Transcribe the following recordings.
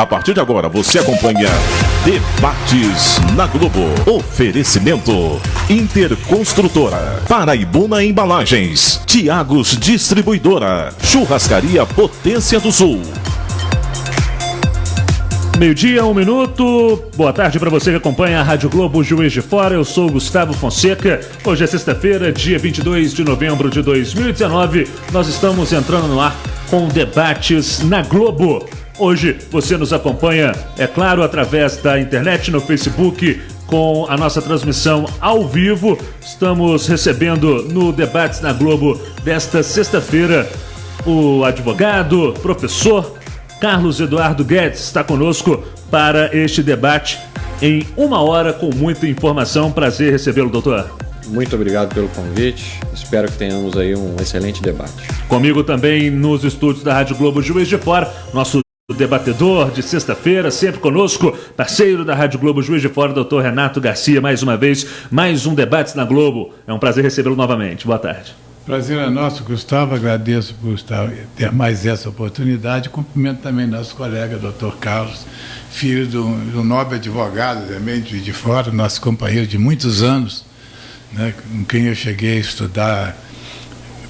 A partir de agora você acompanha Debates na Globo. Oferecimento Interconstrutora, Paraibuna Embalagens, Tiagos Distribuidora, Churrascaria Potência do Sul. Meio-dia, 1 minuto. Boa tarde para você que acompanha a Rádio Globo Juiz de Fora. Eu sou o Gustavo Fonseca. Hoje é sexta-feira, dia 22 de novembro de 2019. Nós estamos entrando no ar com Debates na Globo. Hoje você nos acompanha, é claro, através da internet, no Facebook, com a nossa transmissão ao vivo. Estamos recebendo no Debates na Globo desta sexta-feira o advogado, professor Carlos Eduardo Guedes está conosco para este debate em 1 hora com muita informação. Prazer recebê-lo, doutor. Muito obrigado pelo convite. Espero que tenhamos aí um excelente debate. Comigo também nos estúdios da Rádio Globo Juiz de Fora, nosso debatedor de sexta-feira, sempre conosco, parceiro da Rádio Globo Juiz de Fora, doutor Renato Garcia, mais uma vez, mais um Debates na Globo. É um prazer recebê-lo novamente. Boa tarde. Prazer é nosso, Gustavo. Agradeço por ter mais essa oportunidade. Cumprimento também nosso colega, doutor Carlos, filho do nobre advogado também de Juiz de Fora, nosso companheiro de muitos anos, né, com quem eu cheguei a estudar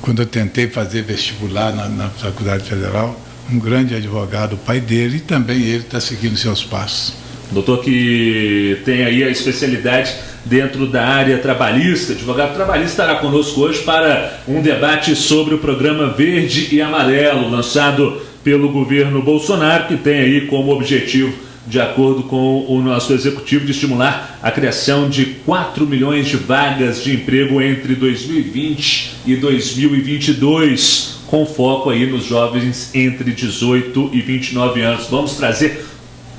quando eu tentei fazer vestibular na Faculdade Federal. Um grande advogado, o pai dele, e também ele está seguindo seus passos. Doutor que tem aí a especialidade dentro da área trabalhista, advogado trabalhista, estará conosco hoje para um debate sobre o programa Verde e Amarelo, lançado pelo governo Bolsonaro, que tem aí como objetivo, de acordo com o nosso executivo, de estimular a criação de 4 milhões de vagas de emprego entre 2020 e 2022, com foco aí nos jovens entre 18 e 29 anos. Vamos trazer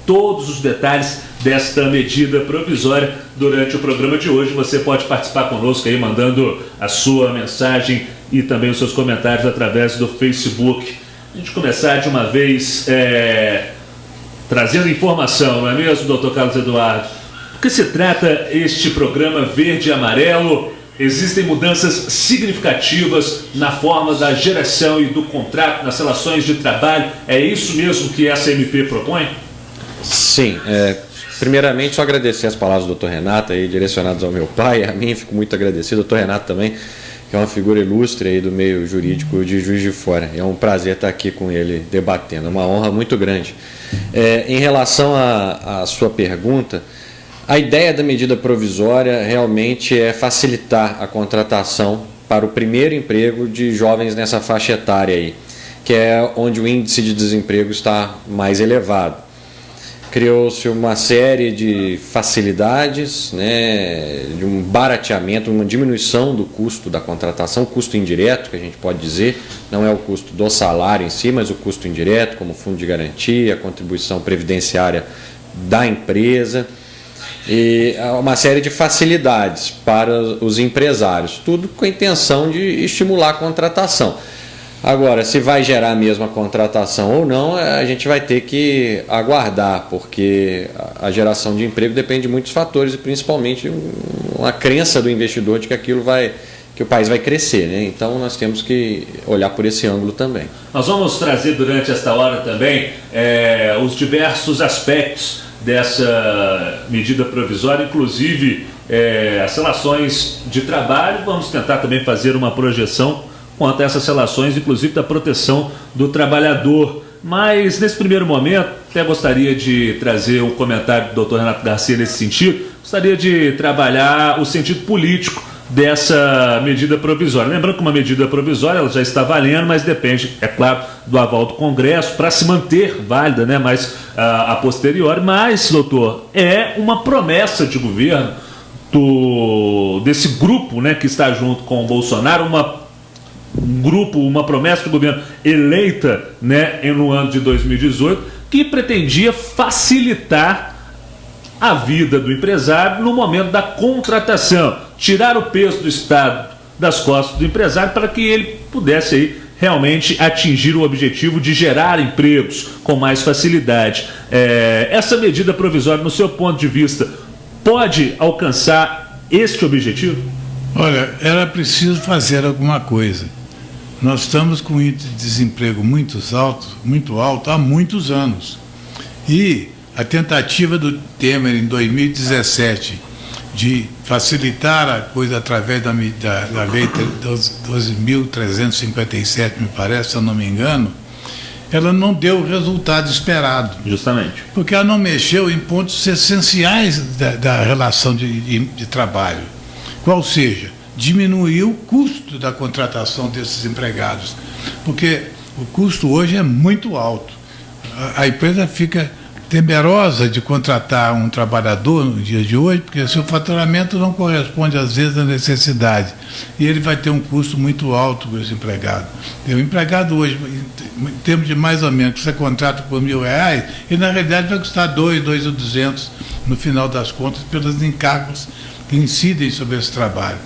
todos os detalhes desta medida provisória durante o programa de hoje. Você pode participar conosco aí, mandando a sua mensagem e também os seus comentários através do Facebook. A gente começar de uma vez trazendo informação, não é mesmo, doutor Carlos Eduardo? Do que se trata este programa Verde e Amarelo? Existem mudanças significativas na forma da geração e do contrato nas relações de trabalho. É isso mesmo que essa MP propõe? Sim, primeiramente só agradecer as palavras do Dr. Renato aí, direcionadas ao meu pai, a mim, fico muito agradecido. O Dr. Renato também, que é uma figura ilustre aí do meio jurídico de Juiz de Fora. É um prazer estar aqui com ele debatendo, é uma honra muito grande. Em relação à sua pergunta, a ideia da medida provisória realmente é facilitar a contratação para o primeiro emprego de jovens nessa faixa etária aí, que é onde o índice de desemprego está mais elevado. Criou-se uma série de facilidades, né, de um barateamento, uma diminuição do custo da contratação, custo indireto, que a gente pode dizer, não é o custo do salário em si, mas o custo indireto, como fundo de garantia, a contribuição previdenciária da empresa, e uma série de facilidades para os empresários, tudo com a intenção de estimular a contratação. Agora, se vai gerar mesmo a contratação ou não, a gente vai ter que aguardar, porque a geração de emprego depende de muitos fatores, e principalmente uma crença do investidor de que que o país vai crescer, né? Então nós temos que olhar por esse ângulo também. Nós vamos trazer durante esta hora também os diversos aspectos dessa medida provisória, inclusive as relações de trabalho. Vamos tentar também fazer uma projeção quanto a essas relações, inclusive da proteção do trabalhador. Mas, nesse primeiro momento, até gostaria de trazer um comentário do Dr. Renato Garcia nesse sentido. Gostaria de trabalhar o sentido político dessa medida provisória. Lembrando que uma medida provisória ela já está valendo, mas depende, é claro, do aval do Congresso para se manter válida, né? Mas a posteriori. Mas, doutor, é uma promessa de governo desse grupo, né, que está junto com o Bolsonaro, uma promessa do governo eleita, né, no ano de 2018, que pretendia facilitar a vida do empresário no momento da contratação, tirar o peso do Estado das costas do empresário para que ele pudesse aí realmente atingir o objetivo de gerar empregos com mais facilidade. Essa medida provisória, no seu ponto de vista, pode alcançar este objetivo? Olha, era preciso fazer alguma coisa. Nós estamos com um índice de desemprego muito alto há muitos anos. E a tentativa do Temer em 2017 de facilitar a coisa através da lei 12.357, me parece, se eu não me engano, ela não deu o resultado esperado. Justamente. Porque ela não mexeu em pontos essenciais da relação de trabalho. Qual seja, diminuiu o custo da contratação desses empregados. Porque o custo hoje é muito alto. A empresa fica temerosa de contratar um trabalhador no dia de hoje, porque seu faturamento não corresponde, às vezes, à necessidade. E ele vai ter um custo muito alto com esse empregado. O empregado hoje, em termos de mais ou menos, que você contrata por R$1.000, ele, na realidade, vai custar 2.200 no final das contas, pelos encargos que incidem sobre esse trabalho.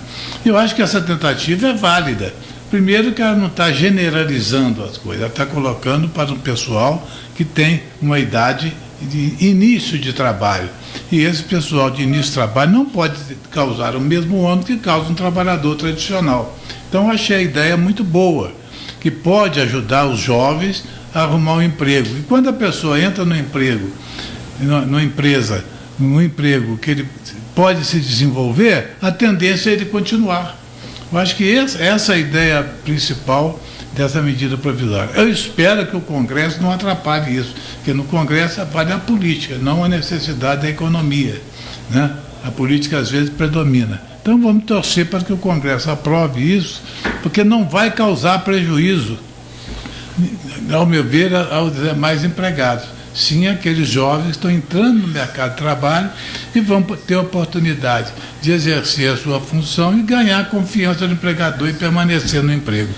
Eu acho que essa tentativa é válida. Primeiro que ela não está generalizando as coisas, ela está colocando para um pessoal que tem uma idade de início de trabalho. E esse pessoal de início de trabalho não pode causar o mesmo ônus que causa um trabalhador tradicional. Então, achei a ideia muito boa, que pode ajudar os jovens a arrumar um emprego. E quando a pessoa entra no emprego, numa empresa, num emprego que ele pode se desenvolver, a tendência é ele continuar. Eu acho que essa é a ideia principal dessa medida provisória. Eu espero que o Congresso não atrapalhe isso, porque no Congresso atrapalha a política, não a necessidade da economia, né? A política, às vezes, predomina. Então, vamos torcer para que o Congresso aprove isso, porque não vai causar prejuízo, ao meu ver, aos demais empregados. Sim, aqueles jovens que estão entrando no mercado de trabalho e vão ter a oportunidade de exercer a sua função e ganhar a confiança do empregador e permanecer no emprego.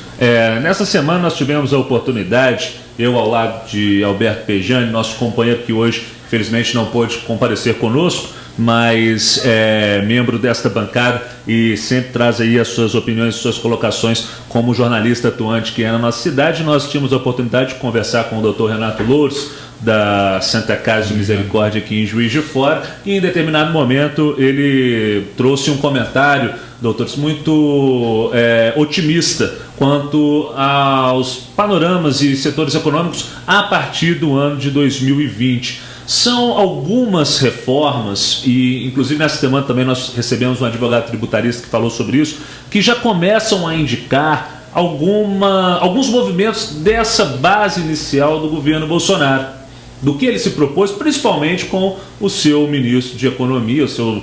Nessa semana nós tivemos a oportunidade, eu ao lado de Alberto Pejani, nosso companheiro que hoje, infelizmente, não pôde comparecer conosco, mas é membro desta bancada e sempre traz aí as suas opiniões, suas colocações como jornalista atuante que é na nossa cidade. Nós tínhamos a oportunidade de conversar com o Dr. Renato Louros, da Santa Casa de Misericórdia aqui em Juiz de Fora, e em determinado momento ele trouxe um comentário, doutor, muito otimista quanto aos panoramas e setores econômicos a partir do ano de 2020. São algumas reformas, e inclusive nessa semana também nós recebemos um advogado tributarista que falou sobre isso, que já começam a indicar alguns movimentos dessa base inicial do governo Bolsonaro, do que ele se propôs, principalmente com o seu ministro de Economia, o seu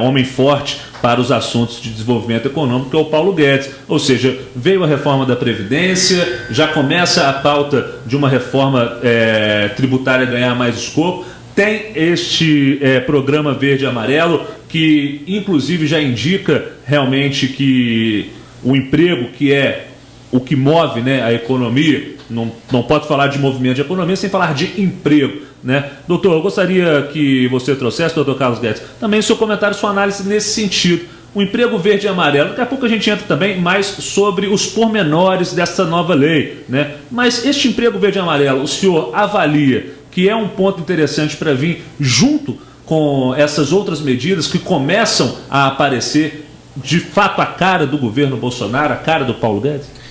homem forte para os assuntos de desenvolvimento econômico, que é o Paulo Guedes. Ou seja, veio a reforma da Previdência, já começa a pauta de uma reforma tributária ganhar mais escopo, tem este programa verde e amarelo, que inclusive já indica realmente que o emprego, que é o que move, né, a economia, não pode falar de movimento de economia sem falar de emprego, né? Doutor, eu gostaria que você trouxesse, doutor Carlos Guedes, também o seu comentário, sua análise nesse sentido. O emprego verde e amarelo, daqui a pouco a gente entra também mais sobre os pormenores dessa nova lei, né? Mas este emprego verde e amarelo, o senhor avalia que é um ponto interessante para vir junto com essas outras medidas que começam a aparecer, de fato, a cara do governo Bolsonaro, a cara do Paulo Guedes?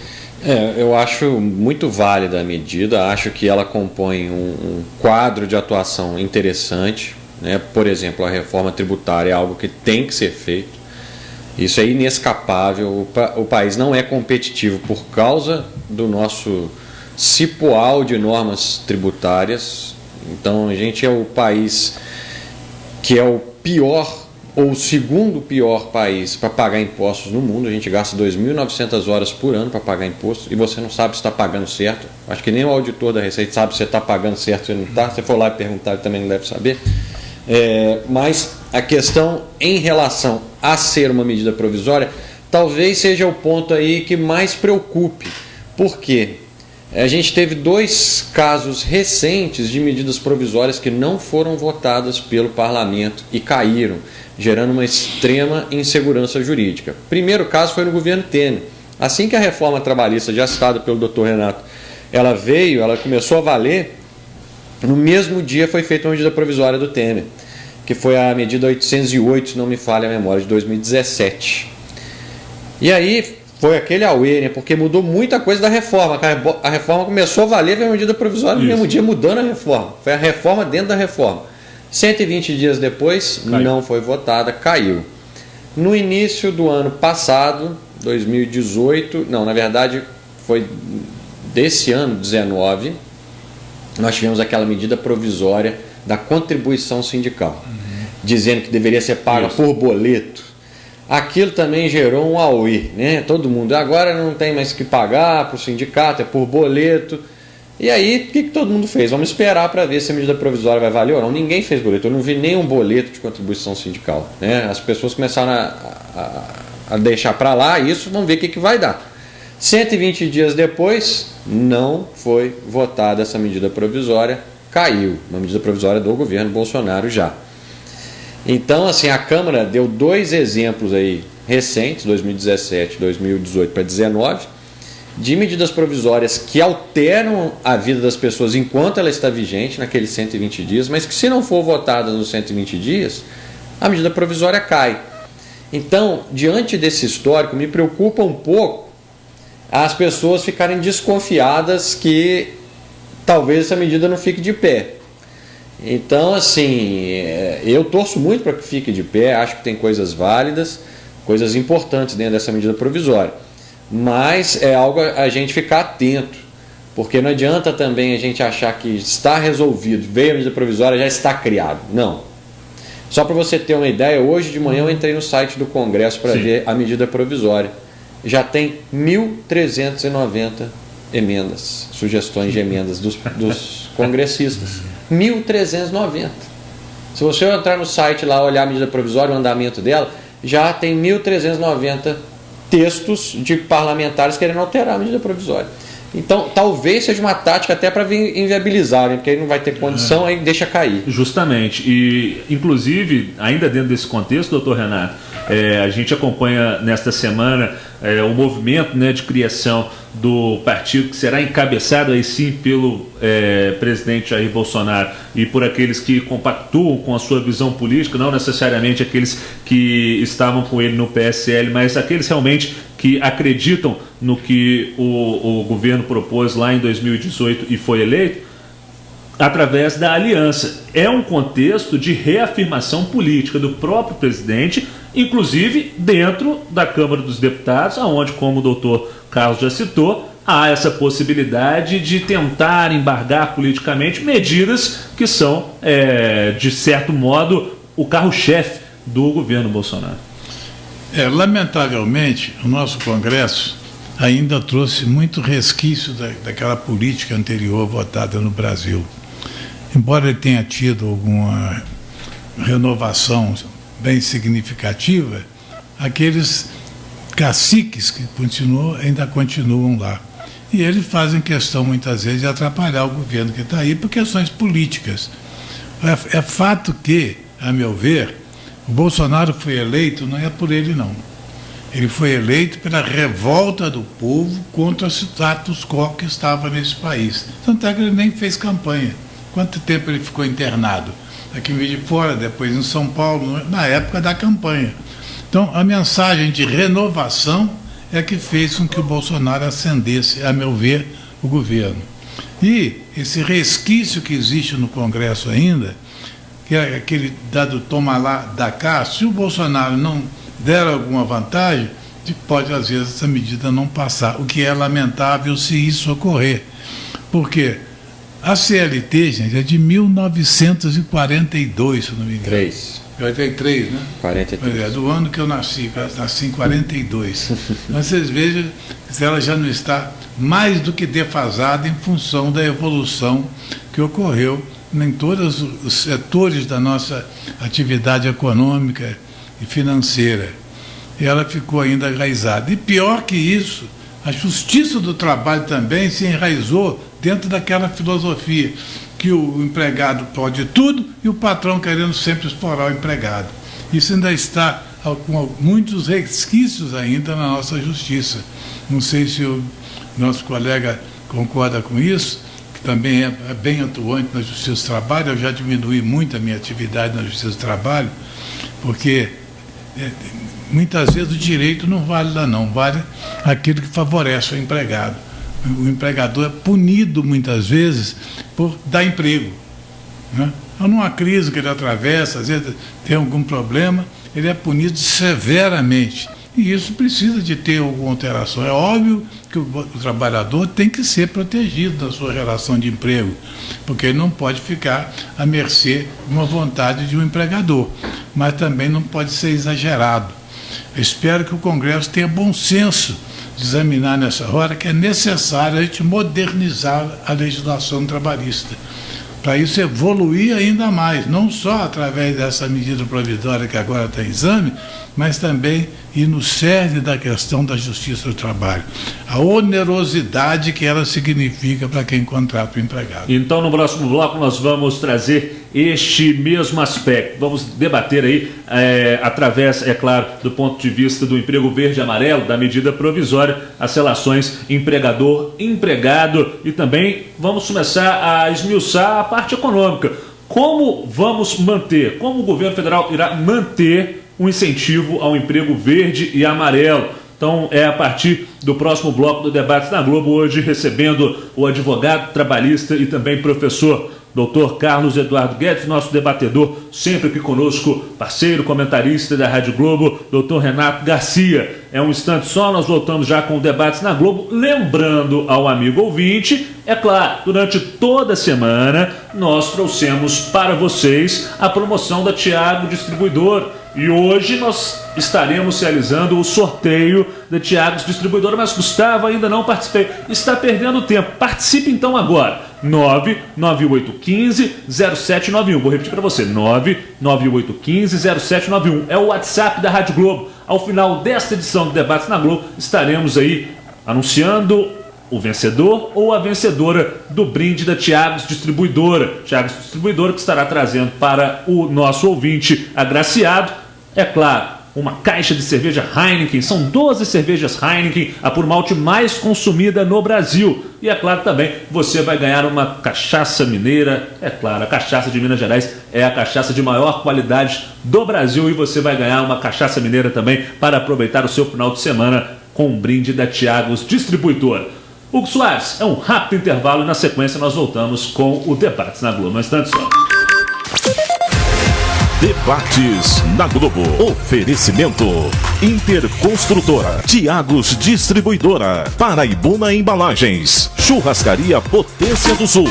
Eu acho muito válida a medida, acho que ela compõe um quadro de atuação interessante, né? Por exemplo, a reforma tributária é algo que tem que ser feito, isso é inescapável, o país não é competitivo por causa do nosso cipoal de normas tributárias, então a gente é o país que é o pior ou o segundo pior país para pagar impostos no mundo. A gente gasta 2.900 horas por ano para pagar imposto e você não sabe se está pagando certo. Acho que nem o auditor da Receita sabe se você está pagando certo ou não está. Se você for lá e perguntar, ele também não deve saber. Mas a questão em relação a ser uma medida provisória talvez seja o ponto aí que mais preocupe. Por quê? A gente teve 2 casos recentes de medidas provisórias que não foram votadas pelo parlamento e caíram, gerando uma extrema insegurança jurídica. O primeiro caso foi no governo Temer. Assim que a reforma trabalhista, já citada pelo Dr. Renato, ela começou a valer, no mesmo dia foi feita uma medida provisória do Temer, que foi a medida 808, se não me falha a memória, de 2017. E aí foi aquele auê, né? Porque mudou muita coisa da reforma. A reforma começou a valer, veio a medida provisória no mesmo dia mudando a reforma. Foi a reforma dentro da reforma. 120 dias depois, não foi votada, caiu. No início do ano passado, 2018, não, na verdade foi desse ano, 19, nós tivemos aquela medida provisória da contribuição sindical, dizendo que deveria ser paga por boleto. Aquilo também gerou um auê, né? Todo mundo, agora não tem mais que pagar para o sindicato, é por boleto. E aí, o que todo mundo fez? Vamos esperar para ver se a medida provisória vai valer ou não. Ninguém fez boleto, eu não vi nenhum boleto de contribuição sindical, né? As pessoas começaram a deixar para lá isso, vamos ver o que vai dar. 120 dias depois, não foi votada essa medida provisória, caiu. Uma medida provisória do governo Bolsonaro já. Então, assim, a Câmara deu 2 exemplos aí recentes, 2017, 2018 para 2019, de medidas provisórias que alteram a vida das pessoas enquanto ela está vigente, naqueles 120 dias, mas que se não for votada nos 120 dias, a medida provisória cai. Então, diante desse histórico, me preocupa um pouco as pessoas ficarem desconfiadas que talvez essa medida não fique de pé. Então, assim, eu torço muito para que fique de pé, acho que tem coisas válidas, coisas importantes dentro dessa medida provisória. Mas é algo a gente ficar atento, porque não adianta também a gente achar que está resolvido, veio a medida provisória, já está criado. Não. Só para você ter uma ideia, hoje de manhã eu entrei no site do Congresso para ver a medida provisória. Já tem 1.390 emendas, sugestões de emendas dos congressistas. 1.390. Se você entrar no site lá, olhar a medida provisória, o andamento dela, já tem 1.390 textos de parlamentares querendo alterar a medida provisória. Então, talvez seja uma tática até para inviabilizar, né? Porque aí não vai ter condição, aí deixa cair. Justamente. E, inclusive, ainda dentro desse contexto, doutor Renato, a gente acompanha nesta semana o movimento, né, de criação do partido que será encabeçado aí sim pelo presidente Jair Bolsonaro e por aqueles que compactuam com a sua visão política, não necessariamente aqueles que estavam com ele no PSL, mas aqueles realmente que acreditam no que o governo propôs lá em 2018 e foi eleito, através da aliança. É um contexto de reafirmação política do próprio presidente, inclusive dentro da Câmara dos Deputados, onde, como o doutor Carlos já citou, há essa possibilidade de tentar embargar politicamente medidas que são, de certo modo, o carro-chefe do governo Bolsonaro. Lamentavelmente, o nosso Congresso ainda trouxe muito resquício daquela política anterior votada no Brasil. Embora ele tenha tido alguma renovação bem significativa, aqueles caciques que ainda continuam lá. E eles fazem questão, muitas vezes, de atrapalhar o governo que está aí por questões políticas. É fato que, a meu ver, o Bolsonaro foi eleito, não é por ele, não. Ele foi eleito pela revolta do povo contra o status quo que estava nesse país. Tanto é que ele nem fez campanha. Quanto tempo ele ficou internado? Aqui em Juiz de Fora, depois em São Paulo, na época da campanha. Então, a mensagem de renovação é que fez com que o Bolsonaro ascendesse, a meu ver, o governo. E esse resquício que existe no Congresso ainda, que é aquele dado toma lá, dá cá, se o Bolsonaro não der alguma vantagem, pode, às vezes, essa medida não passar, o que é lamentável se isso ocorrer. Por quê? A CLT, gente, é de 1942, se não me engano. 43, né? 43. Do ano que eu nasci em 42. Mas vocês vejam que ela já não está mais do que defasada em função da evolução que ocorreu em todos os setores da nossa atividade econômica e financeira. E ela ficou ainda enraizada. E pior que isso, a justiça do trabalho também se enraizou dentro daquela filosofia que o empregado pode tudo e o patrão querendo sempre explorar o empregado. Isso ainda está com muitos resquícios ainda na nossa justiça. Não sei se o nosso colega concorda com isso, que também é bem atuante na Justiça do Trabalho. Eu já diminui muito a minha atividade na Justiça do Trabalho, porque Muitas vezes o direito não vale lá não, vale aquilo que favorece o empregado. O empregador é punido muitas vezes por dar emprego, né? Então, numa crise que ele atravessa, às vezes tem algum problema, ele é punido severamente. E isso precisa de ter alguma alteração. É óbvio que o trabalhador tem que ser protegido da sua relação de emprego, porque ele não pode ficar à mercê de uma vontade de um empregador, mas também não pode ser exagerado. Eu espero que o Congresso tenha bom senso de examinar nessa hora que é necessário a gente modernizar a legislação trabalhista, para isso evoluir ainda mais, não só através dessa medida provisória que agora está em exame, mas também ir no cerne da questão da justiça do trabalho, a onerosidade que ela significa para quem contrata o empregado. Então, no próximo bloco, nós vamos trazer este mesmo aspecto. Vamos debater aí, através, é claro, do ponto de vista do emprego verde e amarelo, da medida provisória, as relações empregador-empregado, e também vamos começar a esmiuçar a parte econômica. Como vamos manter, como o governo federal irá manter um incentivo ao emprego verde e amarelo? Então, é a partir do próximo bloco do Debates na Globo, hoje recebendo o advogado trabalhista e também professor Dr. Carlos Eduardo Guedes, nosso debatedor, sempre aqui conosco, parceiro, comentarista da Rádio Globo, Dr. Renato Garcia. É um instante só, nós voltamos já com o Debates na Globo, lembrando ao amigo ouvinte, é claro, durante toda a semana nós trouxemos para vocês a promoção da Thiago Distribuidora. E hoje nós estaremos realizando o sorteio da Thiago Distribuidora, mas Gustavo, ainda não participei. Está perdendo tempo. Participe então agora. 99815-0791. Vou repetir para você. 99815-0791. É o WhatsApp da Rádio Globo. Ao final desta edição do Debates na Globo, estaremos aí anunciando o vencedor ou a vencedora do brinde da Thiago Distribuidora. Thiago Distribuidora, que estará trazendo para o nosso ouvinte agraciado, é claro, uma caixa de cerveja Heineken. São 12 cervejas Heineken, a por malte mais consumida no Brasil. E é claro também, você vai ganhar uma cachaça mineira. É claro, a cachaça de Minas Gerais é a cachaça de maior qualidade do Brasil. E você vai ganhar uma cachaça mineira também para aproveitar o seu final de semana com um brinde da Thiago Distribuidora. Hugo Soares, é um rápido intervalo e na sequência nós voltamos com o Debates na Globo. Um instante só. Debates na Globo. Oferecimento Interconstrutora, Thiagos Distribuidora, Paraibuna Embalagens, Churrascaria Potência do Sul.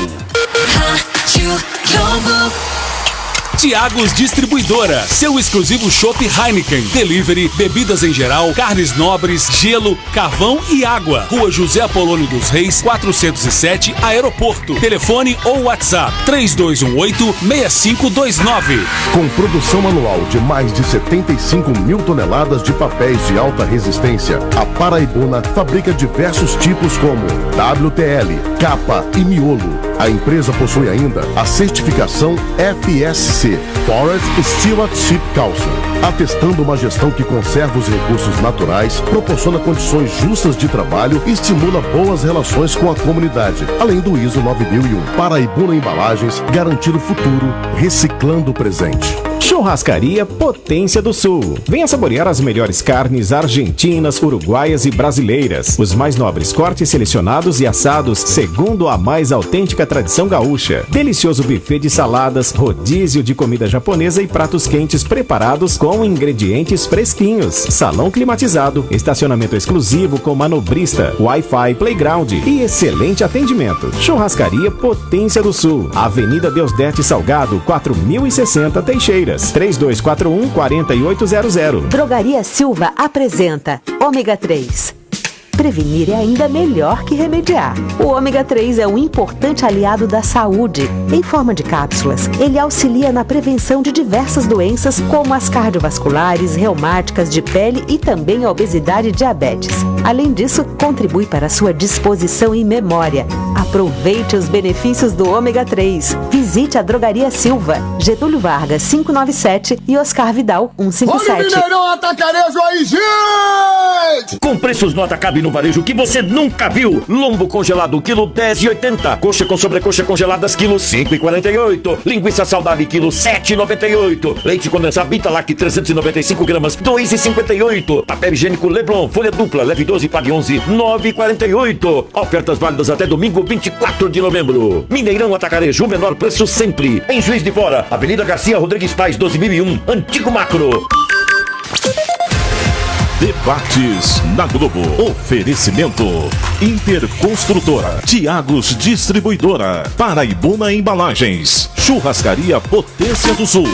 Thiagos Distribuidora, seu exclusivo chopp Heineken, delivery, bebidas em geral, carnes nobres, gelo, carvão e água. Rua José Apolônio dos Reis, 407, Aeroporto. Telefone ou WhatsApp 3218-6529. Com produção anual de mais de 75 mil toneladas de papéis de alta resistência, a Paraibuna fabrica diversos tipos como WTL, capa e miolo. A empresa possui ainda a certificação FSC, Forest Stewardship Council, atestando uma gestão que conserva os recursos naturais, proporciona condições justas de trabalho e estimula boas relações com a comunidade, além do ISO 9001. Paraibuna Embalagens, garantir o futuro, reciclando o presente. Churrascaria Potência do Sul. Venha saborear as melhores carnes argentinas, uruguaias e brasileiras. Os mais nobres cortes selecionados e assados segundo a mais autêntica tradição gaúcha. Delicioso buffet de saladas, rodízio de comida japonesa e pratos quentes preparados com ingredientes fresquinhos. Salão climatizado, estacionamento exclusivo com manobrista, Wi-Fi, playground e excelente atendimento. Churrascaria Potência do Sul. Avenida Deusdete Salgado, 4060 Teixeiras. 3241-4800. Drogaria Silva apresenta Ômega 3. Prevenir é ainda melhor que remediar. O ômega 3 é um importante aliado da saúde. Em forma de cápsulas, ele auxilia na prevenção de diversas doenças, como as cardiovasculares, reumáticas, de pele e também a obesidade e diabetes. Além disso, contribui para a sua disposição e memória. A Aproveite os benefícios do ômega 3. Visite a Drogaria Silva, Getúlio Vargas 597 e Oscar Vidal 157. Olha o Mineirão Atacarejo aí, gente! Com preços no atacado e no varejo que você nunca viu. Lombo congelado, quilo 10,80. Coxa com sobrecoxa congeladas, quilo 5,48. Linguiça saudável, quilo 7,98. Leite condensado Bitalac, 395 gramas, 2,58. Papel higiênico Leblon, folha dupla, leve 12, pague 11, 9,48. Ofertas válidas até domingo, 24 de novembro. Mineirão Atacarejo, o menor preço sempre. Em Juiz de Fora, Avenida Garcia Rodrigues Paz, 12.001, Antigo Macro. Debates na Globo. Oferecimento Interconstrutora, Tiagos Distribuidora, Paraibuna Embalagens, Churrascaria Potência do Sul.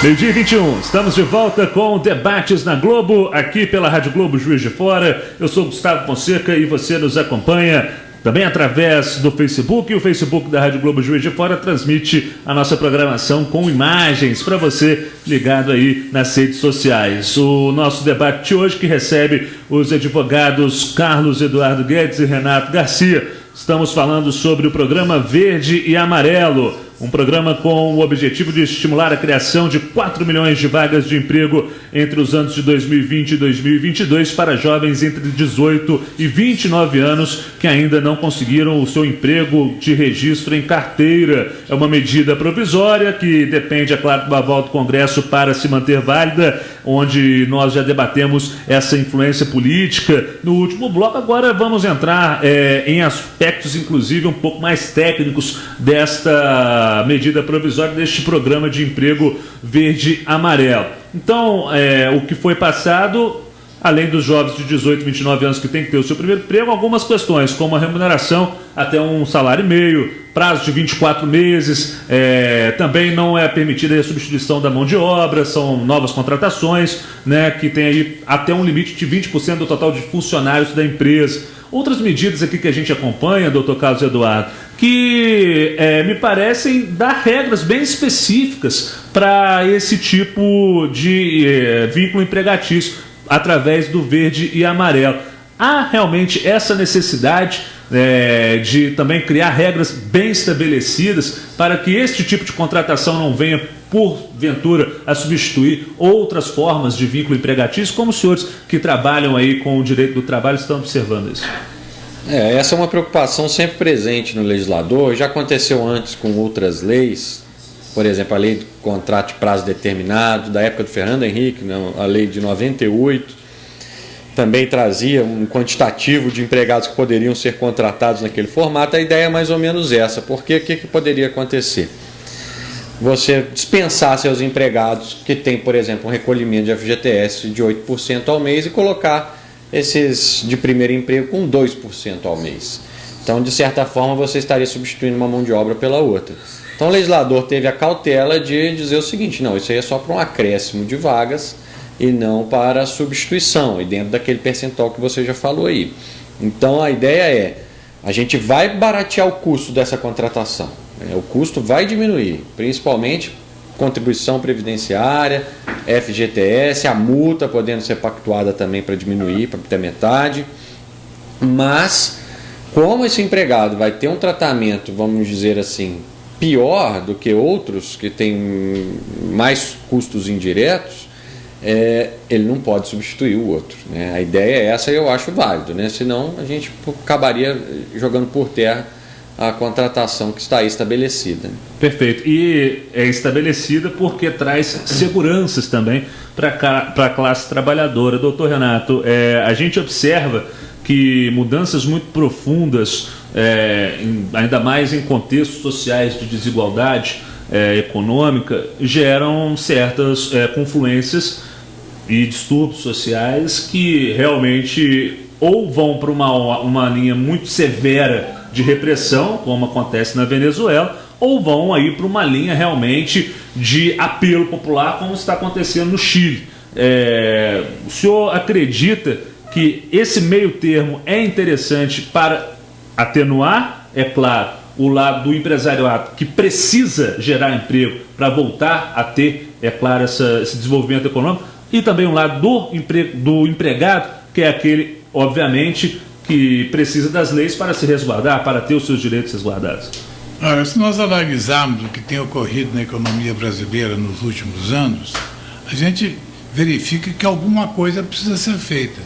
Meio-dia 21, estamos de volta com Debates na Globo, aqui pela Rádio Globo Juiz de Fora. Eu sou Gustavo Fonseca e você nos acompanha também através do Facebook, e o Facebook da Rádio Globo Juiz de Fora transmite a nossa programação com imagens para você ligado aí nas redes sociais. O nosso debate de hoje, que recebe os advogados Carlos Eduardo Guedes e Renato Garcia. Estamos falando sobre o programa Verde e Amarelo, um programa com o objetivo de estimular a criação de 4 milhões de vagas de emprego entre os anos de 2020 e 2022 para jovens entre 18 e 29 anos que ainda não conseguiram o seu emprego de registro em carteira. É uma medida provisória que depende, é claro, do aval do Congresso para se manter válida, onde nós já debatemos essa influência política no último bloco. Agora vamos entrar em aspectos, inclusive, um pouco mais técnicos desta medida provisória, deste programa de emprego verde-amarelo. Então, o que foi passado, além dos jovens de 18 e 29 anos que têm que ter o seu primeiro emprego, algumas questões, como a remuneração até um salário e meio, prazo de 24 meses, também não é permitida a substituição da mão de obra, são novas contratações, né, que tem aí até um limite de 20% do total de funcionários da empresa. Outras medidas aqui que a gente acompanha, doutor Carlos Eduardo, que me parecem dar regras bem específicas para esse tipo de vínculo empregatício através do verde e amarelo. Há realmente essa necessidade de também criar regras bem estabelecidas para que este tipo de contratação não venha, porventura, a substituir outras formas de vínculo empregatício, como os senhores que trabalham aí com o direito do trabalho estão observando isso? Essa é uma preocupação sempre presente no legislador, já aconteceu antes com outras leis, por exemplo, a lei do contrato de prazo determinado, da época do Fernando Henrique, a lei de 98, também trazia um quantitativo de empregados que poderiam ser contratados naquele formato. A ideia é mais ou menos essa, porque o que poderia acontecer? Você dispensar seus empregados que têm, por exemplo, um recolhimento de FGTS de 8% ao mês e colocar esses de primeiro emprego com 2% ao mês. Então, de certa forma, você estaria substituindo uma mão de obra pela outra. Então, o legislador teve a cautela de dizer o seguinte: não, isso aí é só para um acréscimo de vagas e não para a substituição, e dentro daquele percentual que você já falou aí. Então, a ideia é, a gente vai baratear o custo dessa contratação. O custo vai diminuir, principalmente contribuição previdenciária, FGTS, a multa podendo ser pactuada também para diminuir, para ter metade. Mas, como esse empregado vai ter um tratamento, vamos dizer assim, pior do que outros que têm mais custos indiretos, ele não pode substituir o outro, né? A ideia é essa e eu acho válido, né? Senão a gente acabaria jogando por terra a contratação que está aí estabelecida. Perfeito. E é estabelecida porque traz seguranças também para a classe trabalhadora. Doutor Renato, a gente observa que mudanças muito profundas, ainda mais em contextos sociais de desigualdade econômica, geram certas confluências e distúrbios sociais que realmente ou vão para uma linha muito severa de repressão, como acontece na Venezuela, ou vão aí para uma linha realmente de apelo popular, como está acontecendo no Chile. O senhor acredita que esse meio termo é interessante para atenuar, é claro, o lado do empresariado que precisa gerar emprego para voltar a ter, é claro, esse desenvolvimento econômico, e também o lado do empregado, que é aquele, obviamente, que precisa das leis para se resguardar, para ter os seus direitos resguardados? Olha, se nós analisarmos o que tem ocorrido na economia brasileira nos últimos anos, a gente verifica que alguma coisa precisa ser feita.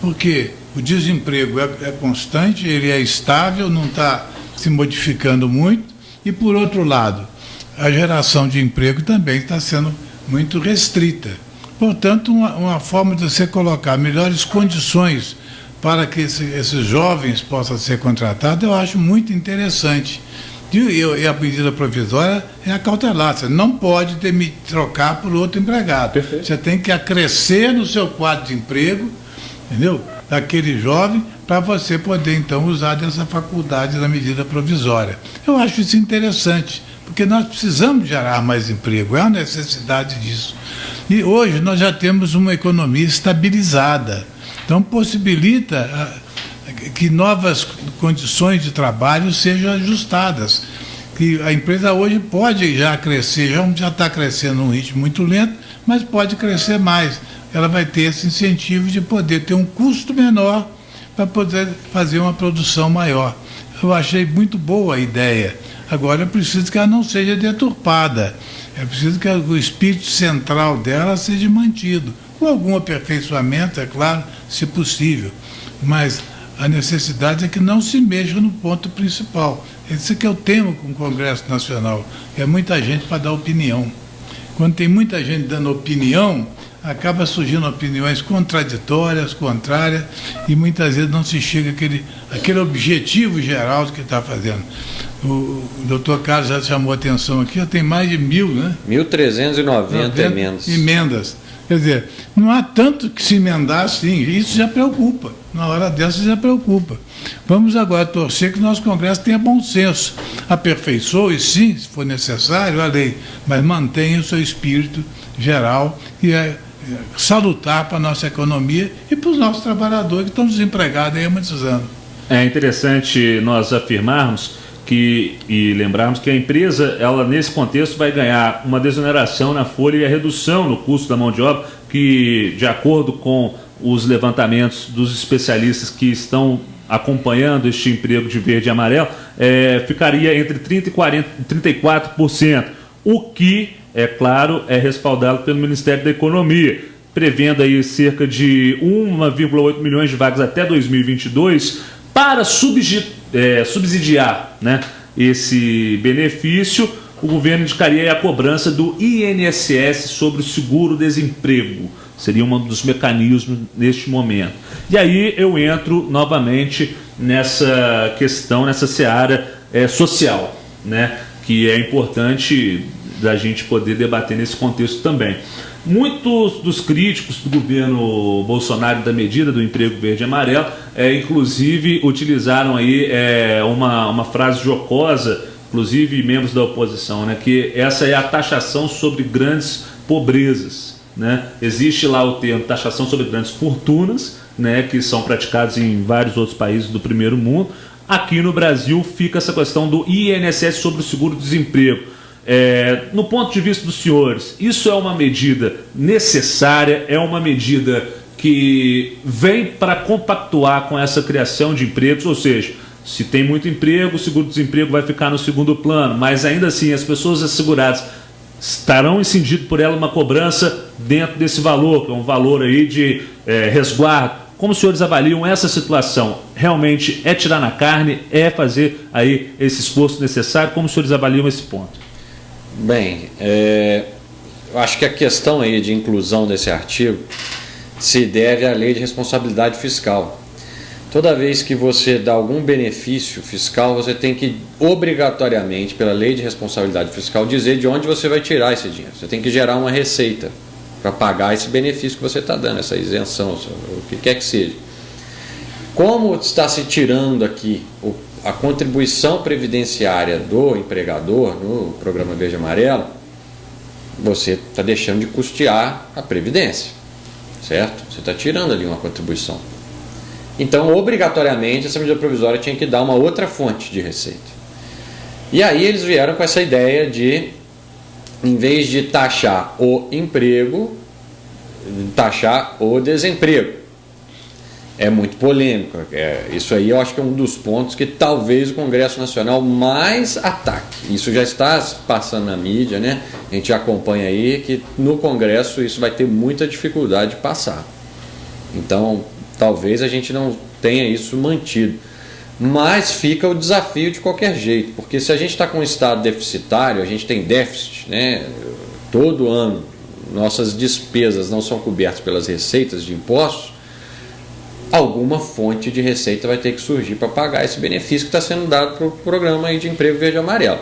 Porque o desemprego é constante, ele é estável, não está se modificando muito, e, por outro lado, a geração de emprego também está sendo muito restrita. Portanto, uma forma de você colocar melhores condições para que esses jovens possam ser contratados, eu acho muito interessante. E a medida provisória é a cautelar. Você não pode trocar por outro empregado. Perfeito. Você tem que acrescer no seu quadro de emprego, entendeu? Daquele jovem, para você poder, então, usar dessa faculdade da medida provisória. Eu acho isso interessante, porque nós precisamos gerar mais emprego, é uma necessidade disso. E hoje nós já temos uma economia estabilizada, então possibilita que novas condições de trabalho sejam ajustadas. Que a empresa hoje pode já crescer, já está crescendo num ritmo muito lento, mas pode crescer mais. Ela vai ter esse incentivo de poder ter um custo menor para poder fazer uma produção maior. Eu achei muito boa a ideia. Agora é preciso que ela não seja deturpada. É preciso que o espírito central dela seja mantido. Com algum aperfeiçoamento, é claro, se possível. Mas a necessidade é que não se mexa no ponto principal. Esse que eu temo com o Congresso Nacional. É muita gente para dar opinião. Quando tem muita gente dando opinião, acaba surgindo opiniões contraditórias, contrárias, e muitas vezes não se chega àquele objetivo geral do que está fazendo. O doutor Carlos já chamou a atenção aqui, já tem mais de 1.000, né? 1.390 emendas. Quer dizer, não há tanto que se emendar assim, isso já preocupa. Na hora dessa já preocupa. Vamos agora torcer que o nosso Congresso tenha bom senso. Aperfeiçoe, sim, se for necessário, a lei, mas mantenha o seu espírito geral, que é salutar para a nossa economia e para os nossos trabalhadores que estão desempregados há muitos anos. É interessante nós afirmarmos e lembrarmos que a empresa, ela nesse contexto vai ganhar uma desoneração na folha e a redução no custo da mão de obra, que de acordo com os levantamentos dos especialistas que estão acompanhando este emprego de verde e amarelo, ficaria entre 30% e 34%, o que, é claro, é respaldado pelo Ministério da Economia, prevendo aí cerca de 1,8 milhões de vagas até 2022, para subsidiar, né, esse benefício. O governo indicaria a cobrança do INSS sobre o seguro-desemprego. Seria um dos mecanismos neste momento. E aí eu entro novamente nessa questão, nessa seara social, né, que é importante da gente poder debater nesse contexto também. Muitos dos críticos do governo Bolsonaro da medida do emprego verde e amarelo, inclusive utilizaram aí uma frase jocosa, inclusive membros da oposição, né, que essa é a taxação sobre grandes pobrezas, né? Existe lá o termo taxação sobre grandes fortunas, né, que são praticados em vários outros países do primeiro mundo. Aqui no Brasil fica essa questão do INSS sobre o seguro-desemprego. No ponto de vista dos senhores, isso é uma medida necessária, é uma medida que vem para compactuar com essa criação de empregos, ou seja, se tem muito emprego, o seguro-desemprego vai ficar no segundo plano, mas ainda assim as pessoas asseguradas estarão incididas por ela uma cobrança dentro desse valor, que é um valor aí de resguardo. Como os senhores avaliam essa situação? Realmente é tirar na carne, é fazer aí esse esforço necessário? Como os senhores avaliam esse ponto? Bem, eu acho que a questão aí de inclusão desse artigo se deve à lei de responsabilidade fiscal. Toda vez que você dá algum benefício fiscal, você tem que obrigatoriamente, pela lei de responsabilidade fiscal, dizer de onde você vai tirar esse dinheiro. Você tem que gerar uma receita para pagar esse benefício que você está dando, essa isenção, o que quer que seja. Como está se tirando aqui a contribuição previdenciária do empregador no programa Verde e Amarelo, você está deixando de custear a previdência, certo? Você está tirando ali uma contribuição. Então, obrigatoriamente, essa medida provisória tinha que dar uma outra fonte de receita. E aí eles vieram com essa ideia de, em vez de taxar o emprego, taxar o desemprego. é muito polêmico. Isso aí eu acho que é um dos pontos que talvez o Congresso Nacional mais ataque. Isso já está passando na mídia, né? A gente acompanha aí que no Congresso isso vai ter muita dificuldade de passar. Então, talvez a gente não tenha isso mantido. Mas fica o desafio de qualquer jeito, porque se a gente está com um estado deficitário, a gente tem déficit, né? Todo ano nossas despesas não são cobertas pelas receitas de impostos, alguma fonte de receita vai ter que surgir para pagar esse benefício que está sendo dado para o programa aí de emprego verde e amarelo.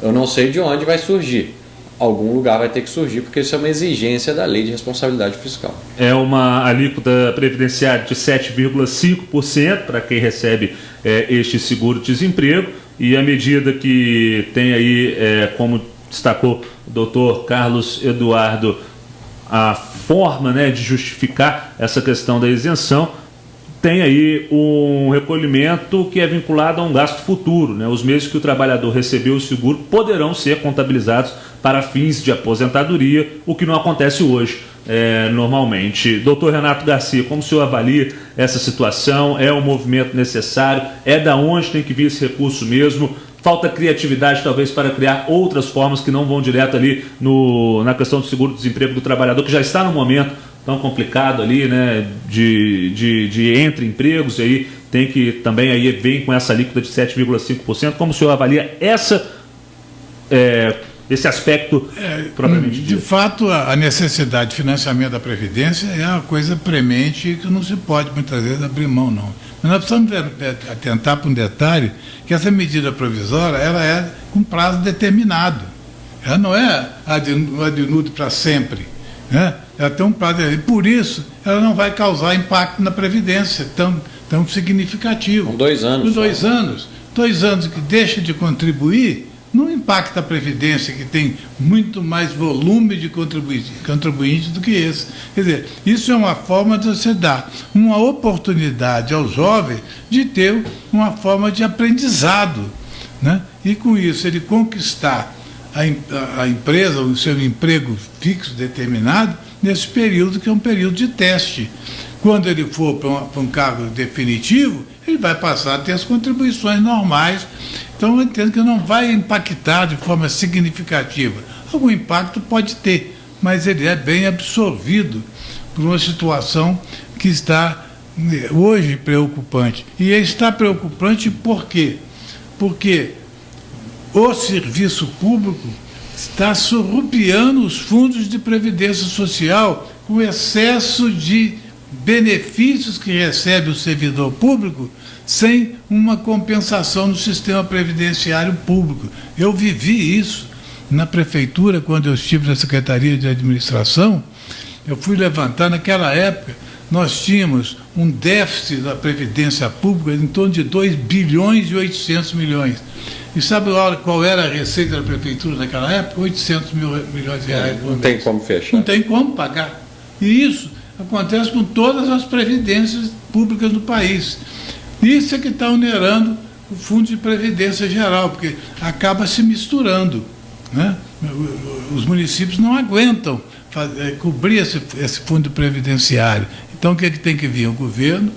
Eu não sei de onde vai surgir. Algum lugar vai ter que surgir, porque isso é uma exigência da lei de responsabilidade fiscal. É uma alíquota previdenciária de 7,5% para quem recebe este seguro-desemprego, e a medida que tem aí, como destacou o doutor Carlos Eduardo, a forma, né, de justificar essa questão da isenção, tem aí um recolhimento que é vinculado a um gasto futuro, né? Os meses que o trabalhador recebeu o seguro poderão ser contabilizados para fins de aposentadoria, o que não acontece hoje normalmente. Doutor Renato Garcia, como o senhor avalia essa situação? É um movimento necessário? É da onde tem que vir esse recurso mesmo? Falta criatividade, talvez, para criar outras formas que não vão direto ali na questão do seguro-desemprego do trabalhador, que já está no momento tão complicado ali, né, de entre empregos, e aí tem que também aí vem com essa alíquota de 7,5%. Como o senhor avalia esse aspecto propriamente dito? De fato, a necessidade de financiamento da Previdência é uma coisa premente que não se pode muitas vezes abrir mão, não. Mas nós precisamos atentar para um detalhe, que essa medida provisória ela é com prazo determinado. Ela não é ad nutum para sempre, né? Ela tem um prazo, e por isso ela não vai causar impacto na Previdência tão significativo. Com 2 anos. Com 2 anos. 2 anos que deixa de contribuir, não impacta a Previdência, que tem muito mais volume de contribuintes do que esse. Quer dizer, isso é uma forma de você dar uma oportunidade ao jovem de ter uma forma de aprendizado, né? E com isso ele conquistar a empresa, o seu emprego fixo, determinado, nesse período que é um período de teste. Quando ele for para um cargo definitivo, ele vai passar a ter as contribuições normais. Então, eu entendo que não vai impactar de forma significativa. Algum impacto pode ter, mas ele é bem absorvido por uma situação que está hoje preocupante. E está preocupante por quê? Porque o serviço público está surrupiando os fundos de previdência social com excesso de benefícios que recebe o servidor público sem uma compensação no sistema previdenciário público. Eu vivi isso na prefeitura, quando eu estive na Secretaria de Administração. Eu fui levantar, naquela época, nós tínhamos um déficit da previdência pública em torno de 2 bilhões e 800 milhões. E sabe qual era a receita da prefeitura naquela época? 800 milhões de reais. Não tem como fechar. Não tem como pagar. E isso acontece com todas as previdências públicas do país. Isso é que está onerando o Fundo de Previdência Geral, porque acaba se misturando, né? Os municípios não aguentam cobrir esse fundo previdenciário. Então, o que é que tem que vir? O governo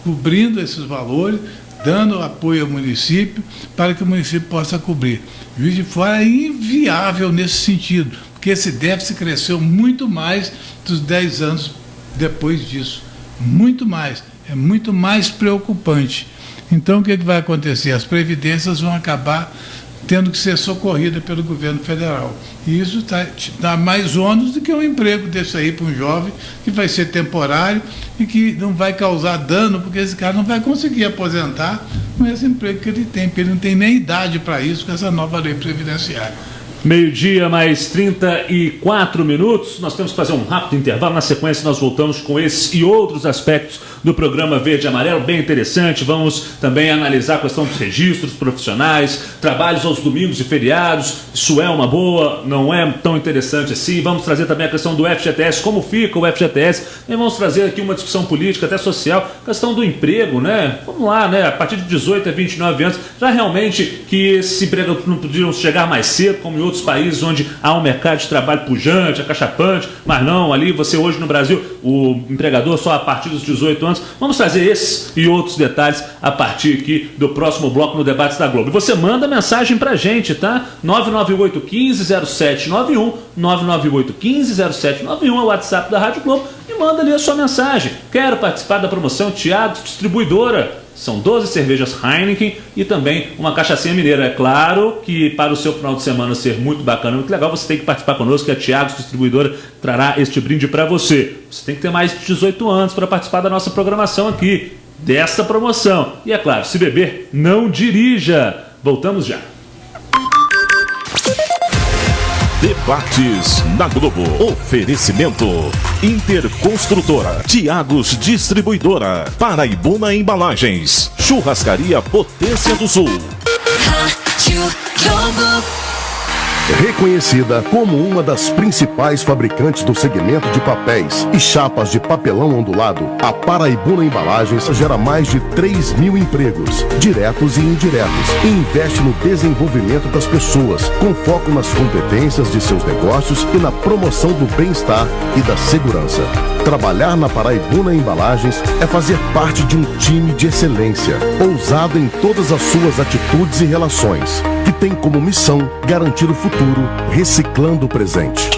cobrindo esses valores, dando apoio ao município para que o município possa cobrir. Juiz de Fora é inviável nesse sentido, porque esse déficit cresceu muito mais dos 10 anos depois disso. Muito mais. É muito mais preocupante. Então, o que vai acontecer? As previdências vão acabar tendo que ser socorridas pelo governo federal. E isso dá mais ônus do que um emprego desse aí para um jovem, que vai ser temporário e que não vai causar dano, porque esse cara não vai conseguir aposentar com esse emprego que ele tem, porque ele não tem nem idade para isso com essa nova lei previdenciária. 12h mais 34 minutos. Nós temos que fazer um rápido intervalo. Na sequência, nós voltamos com esse e outros aspectos do programa Verde e Amarelo, bem interessante. Vamos também analisar a questão dos registros profissionais, trabalhos aos domingos e feriados. Isso é uma boa, não é tão interessante assim. Vamos trazer também a questão do FGTS, como fica o FGTS. E vamos trazer aqui uma discussão política, até social, questão do emprego, né? Vamos lá, né? A partir de 18 a 29 anos, já realmente que esses empregos não podiam chegar mais cedo, como em outros países onde há um mercado de trabalho pujante, acachapante, mas não, ali você hoje no Brasil, o empregador só a partir dos 18 anos anos. Vamos trazer esses e outros detalhes a partir aqui do próximo bloco no Debates da Globo. Você manda mensagem pra gente, tá? 998-15-0791, 998-15-0791 é o WhatsApp da Rádio Globo, e manda ali a sua mensagem. Quero participar da promoção Thiago Distribuidora. São 12 cervejas Heineken e também uma cachaçinha mineira. É claro que para o seu final de semana ser muito bacana, muito legal, você tem que participar conosco, que a Thiago Distribuidora trará este brinde para você. Você tem que ter mais de 18 anos para participar da nossa programação aqui, dessa promoção. E é claro, se beber, não dirija. Voltamos já. Debates na Globo. Oferecimento Interconstrutora, Thiagos Distribuidora, Paraibuna Embalagens, Churrascaria Potência do Sul. Rádio Globo. Reconhecida como uma das principais fabricantes do segmento de papéis e chapas de papelão ondulado, a Paraibuna Embalagens gera mais de 3.000 empregos, diretos e indiretos, e investe no desenvolvimento das pessoas, com foco nas competências de seus negócios e na promoção do bem-estar e da segurança. Trabalhar na Paraibuna Embalagens é fazer parte de um time de excelência, ousado em todas as suas atitudes e relações, que tem como missão garantir o futuro, reciclando o presente.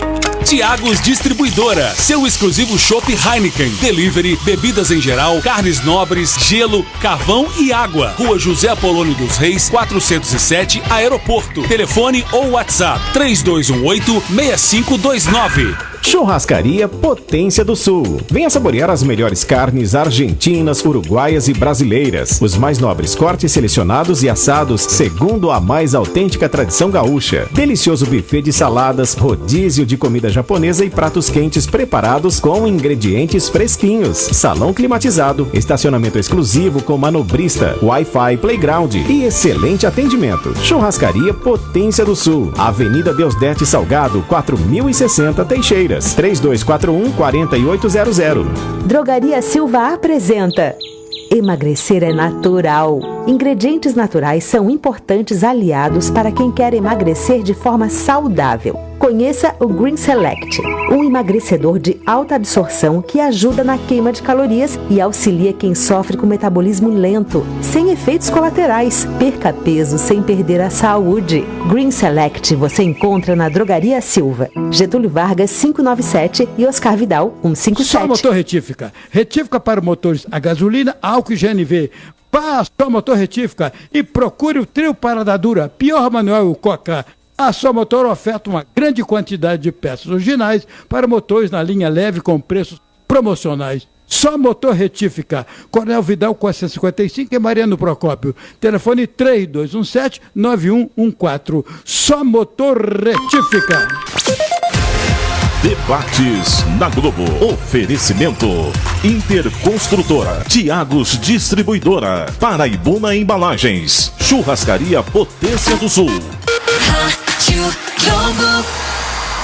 Thiagos Distribuidora, seu exclusivo chopp Heineken, delivery, bebidas em geral, carnes nobres, gelo, carvão e água. Rua José Apolônio dos Reis, 407, Aeroporto. Telefone ou WhatsApp 3218-6529. Churrascaria Potência do Sul. Venha saborear as melhores carnes argentinas, uruguaias e brasileiras. Os mais nobres cortes selecionados e assados segundo a mais autêntica tradição gaúcha. Delicioso buffet de saladas, rodízio de comida japonesa e pratos quentes preparados com ingredientes fresquinhos. Salão climatizado, estacionamento exclusivo com manobrista, Wi-Fi, playground e excelente atendimento. Churrascaria Potência do Sul. Avenida Deusdete Salgado, 4060 Teixeira. 3241-4800. Drogaria Silva apresenta Emagrecer é natural. Ingredientes naturais são importantes aliados para quem quer emagrecer de forma saudável. Conheça o Green Select, um emagrecedor de alta absorção que ajuda na queima de calorias e auxilia quem sofre com metabolismo lento, sem efeitos colaterais. Perca peso sem perder a saúde. Green Select você encontra na Drogaria Silva, Getúlio Vargas 597 e Oscar Vidal 157. Só motor retífica. Retífica para motores a gasolina, álcool e GNV. Vá Só Motor Retífica e procure o trio Parada Dura, Pior Manuel Coca. A Só Motor oferta uma grande quantidade de peças originais para motores na linha leve com preços promocionais. Só Motor Retífica, Coronel Vidal 455 e Mariano Procópio. Telefone 3217-9114. Só Motor Retífica. Debates na Globo. Oferecimento Interconstrutora, Thiagos Distribuidora, Paraibuna Embalagens, Churrascaria Potência do Sul. Rádio Globo.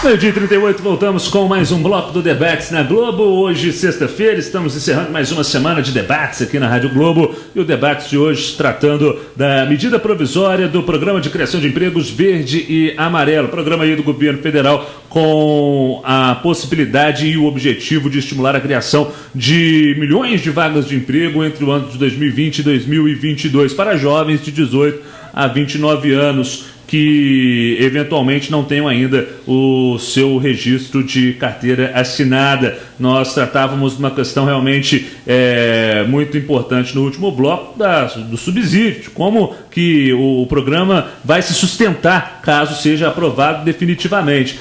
Meio-dia 38, voltamos com mais um bloco do Debates na Globo. Hoje, sexta-feira, estamos encerrando mais uma semana de debates aqui na Rádio Globo. E o debate de hoje tratando da medida provisória do Programa de Criação de Empregos Verde e Amarelo. Programa aí do governo federal com a possibilidade e o objetivo de estimular a criação de milhões de vagas de emprego entre o ano de 2020 e 2022 para jovens de 18 a 29 anos. Que eventualmente não tenham ainda o seu registro de carteira assinada. Nós tratávamos de uma questão realmente muito importante no último bloco do subsídio, como que o programa vai se sustentar caso seja aprovado definitivamente.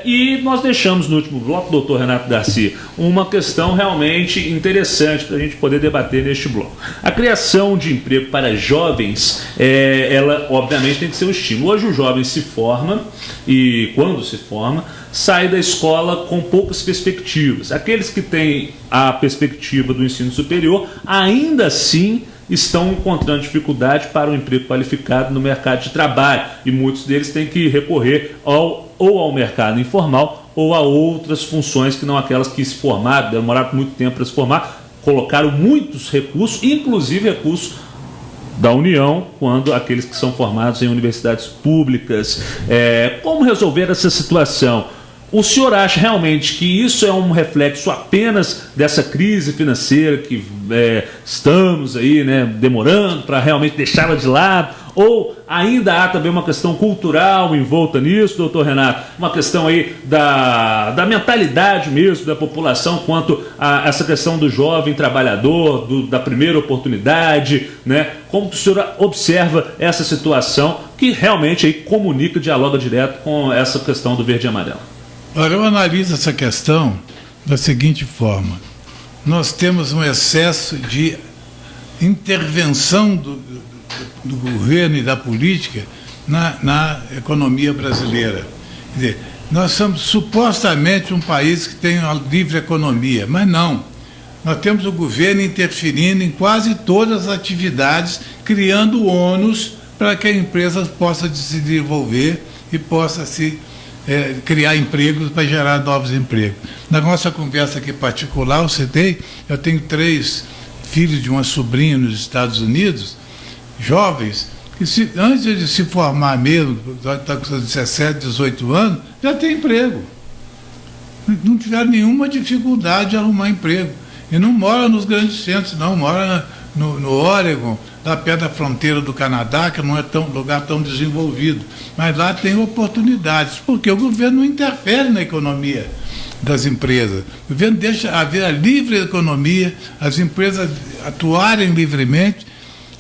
E nós deixamos no último bloco, doutor Renato Darcy, uma questão realmente interessante para a gente poder debater neste bloco. A criação de emprego para jovens, ela obviamente tem que ser um estímulo. Hoje o jovem se forma e quando se forma, sai da escola com poucas perspectivas. Aqueles que têm a perspectiva do ensino superior, ainda assim estão encontrando dificuldade para um emprego qualificado no mercado de trabalho e muitos deles têm que recorrer ou ao mercado informal ou a outras funções que não aquelas que se formaram, demoraram muito tempo para se formar, colocaram muitos recursos, inclusive recursos da União, quando aqueles que são formados em universidades públicas. Como resolver essa situação? O senhor acha realmente que isso é um reflexo apenas dessa crise financeira que estamos aí, né, demorando para realmente deixá-la de lado? Ou ainda há também uma questão cultural envolta nisso, doutor Renato? Uma questão aí da mentalidade mesmo da população quanto a essa questão do jovem trabalhador, da primeira oportunidade, né? Como que o senhor observa essa situação que realmente aí comunica, dialoga direto com essa questão do verde e amarelo? Olha, eu analiso essa questão da seguinte forma. Nós temos um excesso de intervenção do governo e da política na economia brasileira. Quer dizer, nós somos supostamente um país que tem uma livre economia, mas não. Nós temos o governo interferindo em quase todas as atividades, criando ônus para que a empresa possa se desenvolver e possa criar empregos para gerar novos empregos. Na nossa conversa aqui particular, eu tenho 3 filhos de uma sobrinha nos Estados Unidos, jovens, que antes de se formar mesmo, está com 17, 18 anos, já tem emprego. Não tiveram nenhuma dificuldade de arrumar emprego. E não mora nos grandes centros, não, mora no Oregon, lá perto da fronteira do Canadá, que não é lugar tão desenvolvido. Mas lá tem oportunidades, porque o governo não interfere na economia das empresas. O governo deixa haver a livre economia, as empresas atuarem livremente.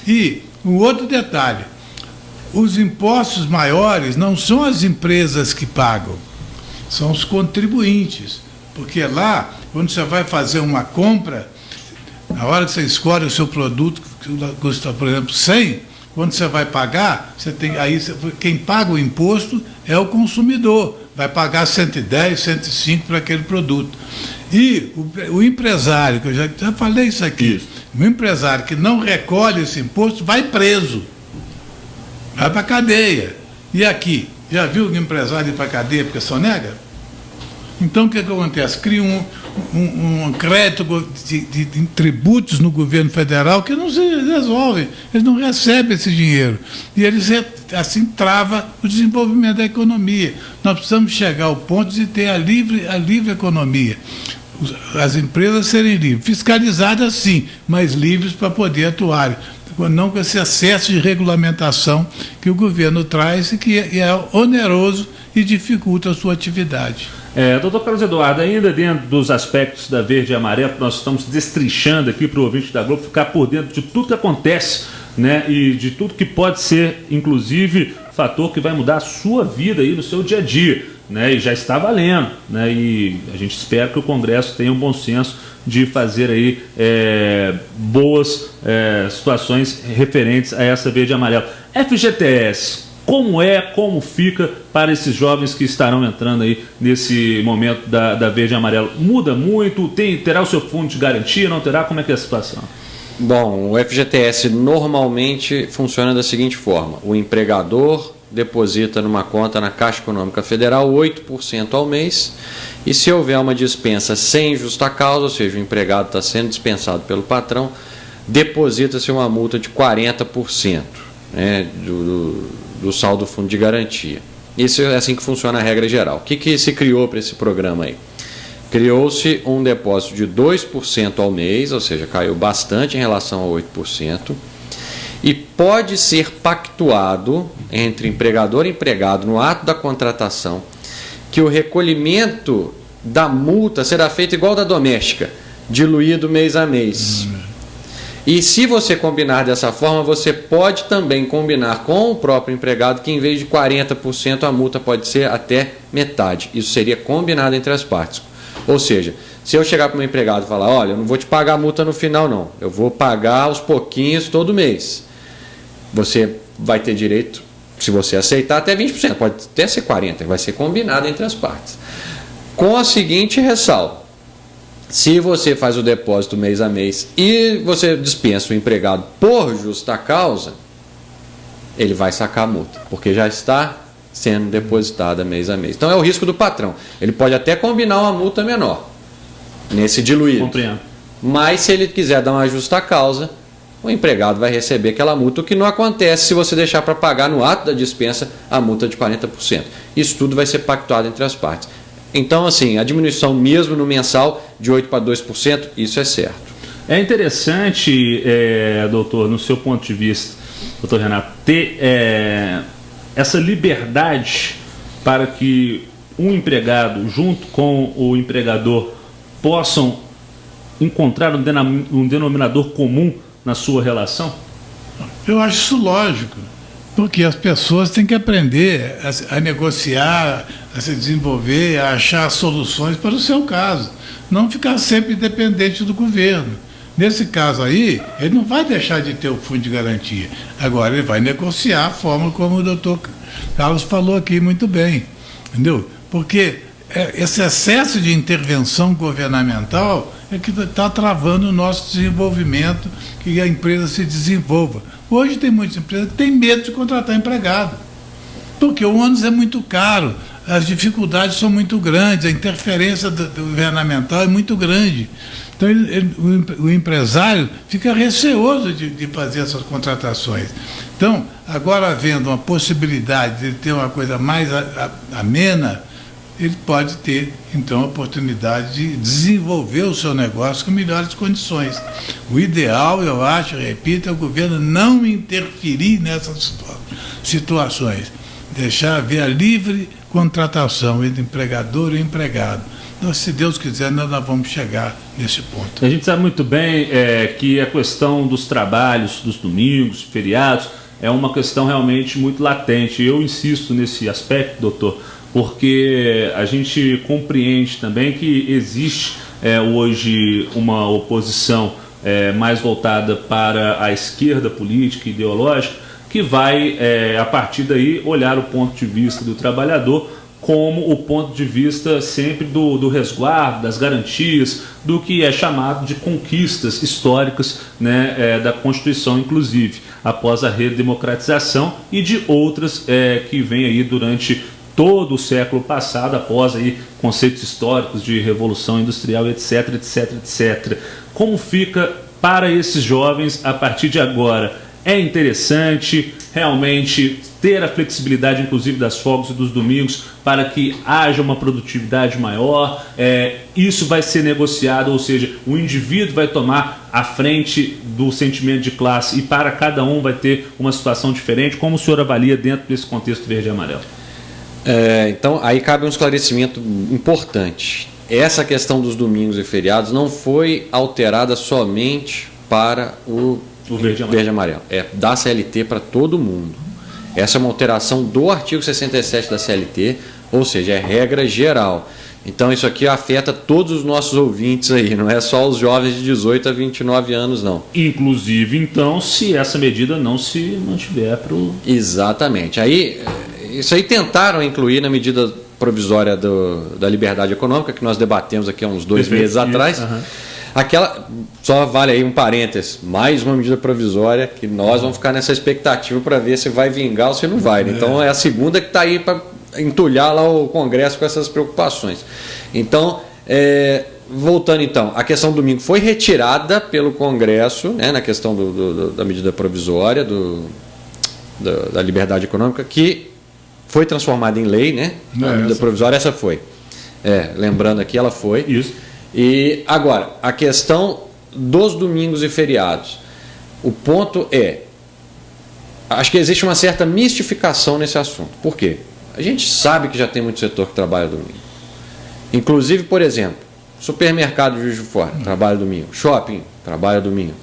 E um outro detalhe, os impostos maiores não são as empresas que pagam, são os contribuintes. Porque lá, quando você vai fazer uma compra, na hora que você escolhe o seu produto, que custa, por exemplo, 100, quando você vai pagar, quem paga o imposto é o consumidor, vai pagar 110, 105 para aquele produto. E o empresário, que eu já falei isso aqui, o empresário que não recolhe esse imposto vai preso, vai para a cadeia. E aqui, já viu o empresário ir para a cadeia porque sonega? Então, o que acontece? Cria um crédito de tributos no governo federal que não se resolvem, eles não recebem esse dinheiro. E eles, assim, trava o desenvolvimento da economia. Nós precisamos chegar ao ponto de ter a livre economia. As empresas serem livres, fiscalizadas sim, mas livres para poder atuar. Não com esse excesso de regulamentação que o governo traz e que é oneroso e dificulta a sua atividade. Doutor Carlos Eduardo, ainda dentro dos aspectos da verde e amarelo, nós estamos destrinchando aqui para o ouvinte da Globo ficar por dentro de tudo que acontece, né, e de tudo que pode ser, inclusive, fator que vai mudar a sua vida aí no seu dia a dia, né, e já está valendo, né, e a gente espera que o Congresso tenha um bom senso de fazer aí boas situações referentes a essa verde e amarelo. FGTS, como fica para esses jovens que estarão entrando aí nesse momento da verde e amarelo? Muda muito? Terá o seu fundo de garantia? Não terá? Como é que é a situação? Bom, o FGTS normalmente funciona da seguinte forma: o empregador deposita numa conta na Caixa Econômica Federal 8% ao mês, e se houver uma dispensa sem justa causa, ou seja, o empregado está sendo dispensado pelo patrão, deposita-se uma multa de 40%, né, do saldo do fundo de garantia. Isso é assim que funciona a regra geral. O que se criou para esse programa aí? Criou-se um depósito de 2% ao mês, ou seja, caiu bastante em relação a 8%, e pode ser pactuado entre empregador e empregado no ato da contratação que o recolhimento da multa será feito igual da doméstica, diluído mês a mês. E se você combinar dessa forma, você pode também combinar com o próprio empregado que em vez de 40% a multa pode ser até metade. Isso seria combinado entre as partes. Ou seja, se eu chegar para o meu empregado e falar, olha, eu não vou te pagar a multa no final não, eu vou pagar aos pouquinhos todo mês. Você vai ter direito, se você aceitar, até 20%, pode até ser 40%, vai ser combinado entre as partes. Com a seguinte ressalva: se você faz o depósito mês a mês e você dispensa o empregado por justa causa, ele vai sacar a multa, porque já está sendo depositada mês a mês. Então é o risco do patrão. Ele pode até combinar uma multa menor, nesse diluído. Compreendo. Mas se ele quiser dar uma justa causa, o empregado vai receber aquela multa, o que não acontece se você deixar para pagar no ato da dispensa a multa de 40%. Isso tudo vai ser pactuado entre as partes. Então, assim, a diminuição mesmo no mensal de 8% para 2%, isso é certo. É interessante, doutor, no seu ponto de vista, doutor Renato, ter essa liberdade para que um empregado, junto com o empregador, possam encontrar um denominador comum na sua relação? Eu acho isso lógico, porque as pessoas têm que aprender a negociar, a se desenvolver, a achar soluções para o seu caso, não ficar sempre dependente do governo. Nesse caso aí, ele não vai deixar de ter o fundo de garantia. Agora, ele vai negociar a forma como o doutor Carlos falou aqui muito bem, entendeu? Porque esse excesso de intervenção governamental é que está travando o nosso desenvolvimento, que a empresa se desenvolva. Hoje tem muitas empresas que têm medo de contratar empregado, porque o ônus é muito caro, as dificuldades são muito grandes, a interferência governamental é muito grande. Então, o empresário fica receoso de fazer essas contratações. Então, agora havendo uma possibilidade de ter uma coisa mais amena, ele pode ter, então, a oportunidade de desenvolver o seu negócio com melhores condições. O ideal, eu acho, repito, é o governo não interferir nessas situações, deixar haver a livre contratação entre empregador e empregado. Então, se Deus quiser, nós vamos chegar nesse ponto. A gente sabe muito bem que a questão dos trabalhos, dos domingos, feriados, é uma questão realmente muito latente. Eu insisto nesse aspecto, doutor, porque a gente compreende também que existe hoje uma oposição mais voltada para a esquerda política e ideológica, que vai, a partir daí, olhar o ponto de vista do trabalhador como o ponto de vista sempre do resguardo, das garantias, do que é chamado de conquistas históricas, né, da Constituição, inclusive, após a redemocratização, e de outras que vêm aí durante todo o século passado, após aí conceitos históricos de revolução industrial, etc, etc, etc. Como fica para esses jovens a partir de agora? É interessante realmente ter a flexibilidade, inclusive, das folgas e dos domingos, para que haja uma produtividade maior. Isso vai ser negociado, ou seja, o indivíduo vai tomar a frente do sentimento de classe e para cada um vai ter uma situação diferente. Como o senhor avalia dentro desse contexto verde e amarelo? Então, aí cabe um esclarecimento importante. Essa questão dos domingos e feriados não foi alterada somente para o verde e amarelo. É da CLT para todo mundo. Essa é uma alteração do artigo 67 da CLT, ou seja, é regra geral. Então isso aqui afeta todos os nossos ouvintes aí, não é só os jovens de 18 a 29 anos, não. Inclusive, então, se essa medida não se mantiver para o... Exatamente. Isso aí tentaram incluir na medida provisória da liberdade econômica, que nós debatemos aqui há uns 2 meses atrás. Aquela, só vale aí um parênteses, mais uma medida provisória que nós vamos ficar nessa expectativa para ver se vai vingar ou se não vai. Né? Então é a segunda que está aí para entulhar lá o Congresso com essas preocupações. Então, voltando então, a questão do domingo foi retirada pelo Congresso, né, na questão da medida provisória da liberdade econômica, que foi transformada em lei, né? A medida provisória, essa foi. Lembrando aqui, ela foi. Isso. E agora, a questão dos domingos e feriados. O ponto acho que existe uma certa mistificação nesse assunto. Por quê? A gente sabe que já tem muito setor que trabalha domingo. Inclusive, por exemplo, supermercado de Juiz de Fora, trabalha domingo. Shopping, trabalha domingo.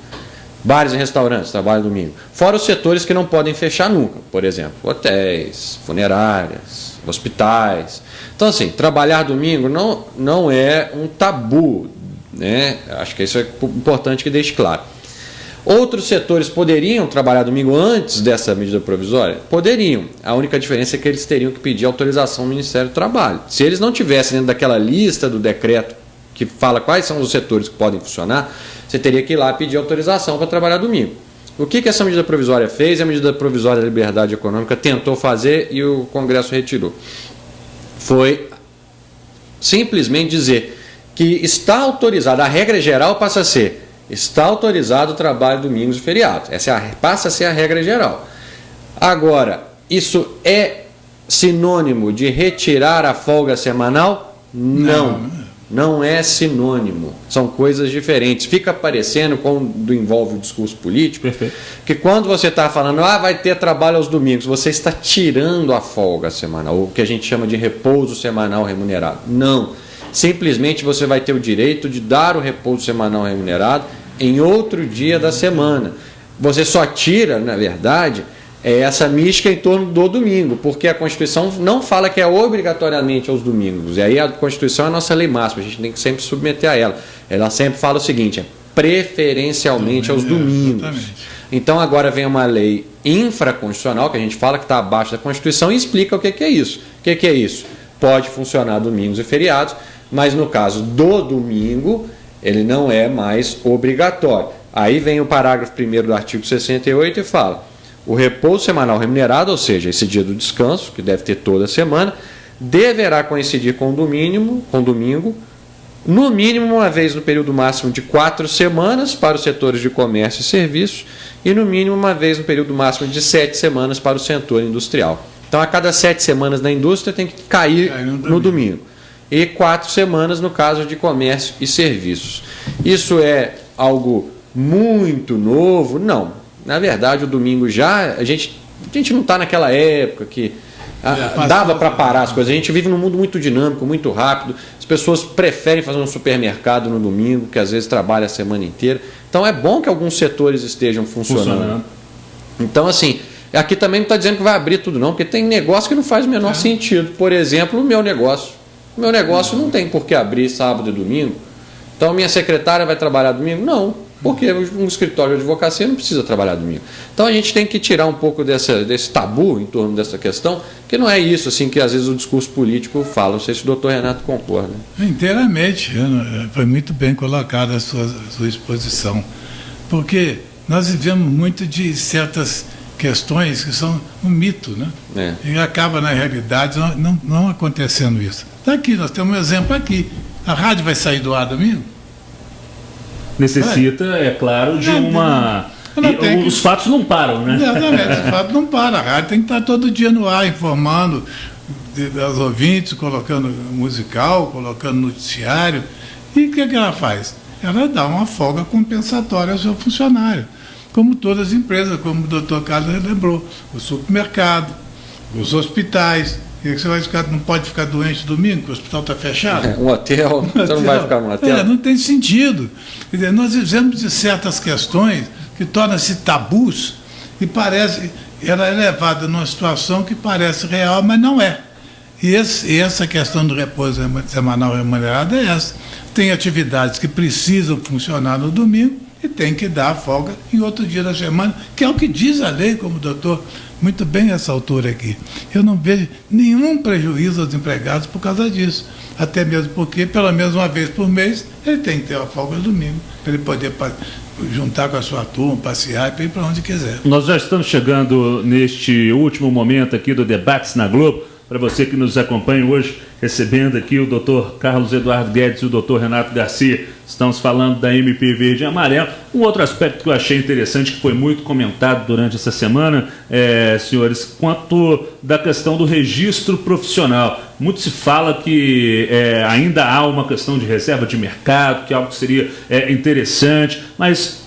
Bares e restaurantes, trabalha domingo. Fora os setores que não podem fechar nunca. Por exemplo, hotéis, funerárias, hospitais. Então, assim, trabalhar domingo não é um tabu, né? Acho que isso é importante que deixe claro. Outros setores poderiam trabalhar domingo antes dessa medida provisória? Poderiam. A única diferença é que eles teriam que pedir autorização ao Ministério do Trabalho. Se eles não tivessem dentro daquela lista do decreto que fala quais são os setores que podem funcionar, você teria que ir lá pedir autorização para trabalhar domingo. O que essa medida provisória fez? A medida provisória da liberdade econômica tentou fazer e o Congresso retirou. Foi simplesmente dizer que está autorizado, a regra geral passa a ser, está autorizado o trabalho domingos e feriados. Passa a ser a regra geral. Agora, isso é sinônimo de retirar a folga semanal? Não é sinônimo. São coisas diferentes. Fica parecendo, quando envolve o discurso político, Perfeito. que quando você está falando, vai ter trabalho aos domingos, você está tirando a folga semanal, o que a gente chama de repouso semanal remunerado. Não. Simplesmente você vai ter o direito de dar o repouso semanal remunerado em outro dia da semana. Você só tira, na verdade, essa mística em torno do domingo, porque a Constituição não fala que é obrigatoriamente aos domingos. E aí a Constituição é a nossa lei máxima, a gente tem que sempre submeter a ela. Ela sempre fala o seguinte, preferencialmente aos domingos. Exatamente. Então agora vem uma lei infraconstitucional, que a gente fala que está abaixo da Constituição, e explica o que é isso. O que é isso? Pode funcionar domingos e feriados, mas no caso do domingo, ele não é mais obrigatório. Aí vem o parágrafo 1º do artigo 68 e fala: o repouso semanal remunerado, ou seja, esse dia do descanso, que deve ter toda semana, deverá coincidir com domingo, no mínimo uma vez no período máximo de 4 semanas para os setores de comércio e serviços e no mínimo uma vez no período máximo de 7 semanas para o setor industrial. Então, a cada 7 semanas na indústria tem que cair no domingo. E 4 semanas no caso de comércio e serviços. Isso é algo muito novo? Não. Na verdade, o domingo a gente não está naquela época que dava para parar as coisas. A gente vive num mundo muito dinâmico, muito rápido. As pessoas preferem fazer um supermercado no domingo, que às vezes trabalha a semana inteira. Então, é bom que alguns setores estejam funcionando. Então, assim, aqui também não está dizendo que vai abrir tudo não, porque tem negócio que não faz o menor sentido. Por exemplo, o meu negócio. O meu negócio não tem por que abrir sábado e domingo. Então, minha secretária vai trabalhar domingo? Não, porque um escritório de advocacia não precisa trabalhar domingo. Então, a gente tem que tirar um pouco desse tabu em torno dessa questão, que não é isso assim que às vezes o discurso político fala. Não sei se o doutor Renato concorda. Inteiramente. Foi muito bem colocada a sua exposição. Porque nós vivemos muito de certas questões que são um mito, né? E acaba, na realidade, não acontecendo isso. Daqui, nós temos um exemplo aqui. A rádio vai sair do ar domingo? Necessita, é claro, de uma... Os fatos não param, né? Exatamente, os fatos não param. A rádio tem que estar todo dia no ar, informando os ouvintes, colocando musical, colocando noticiário. E o que ela faz? Ela dá uma folga compensatória ao seu funcionário. Como todas as empresas, como o doutor Carlos lembrou. O supermercado, os hospitais. E você vai não pode ficar doente domingo, porque o hospital está fechado? Um hotel, você não vai ficar no hotel? Não tem sentido. Quer dizer, nós vivemos de certas questões que tornam-se tabus e ela é levada numa situação que parece real, mas não é. E essa questão do repouso semanal remunerado é essa. Tem atividades que precisam funcionar no domingo e tem que dar folga em outro dia da semana, que é o que diz a lei, como o doutor muito bem nessa altura aqui. Eu não vejo nenhum prejuízo aos empregados por causa disso. Até mesmo porque, pelo menos uma vez por mês, ele tem que ter a folga no domingo, para ele poder juntar com a sua turma, passear e ir para onde quiser. Nós já estamos chegando neste último momento aqui do Debates na Globo. Para você que nos acompanha hoje, recebendo aqui o Dr. Carlos Eduardo Guedes e o Dr. Renato Garcia. Estamos falando da MP Verde e Amarelo. Um outro aspecto que eu achei interessante, que foi muito comentado durante essa semana, senhores, quanto da questão do registro profissional. Muito se fala que ainda há uma questão de reserva de mercado, que é algo que seria interessante, mas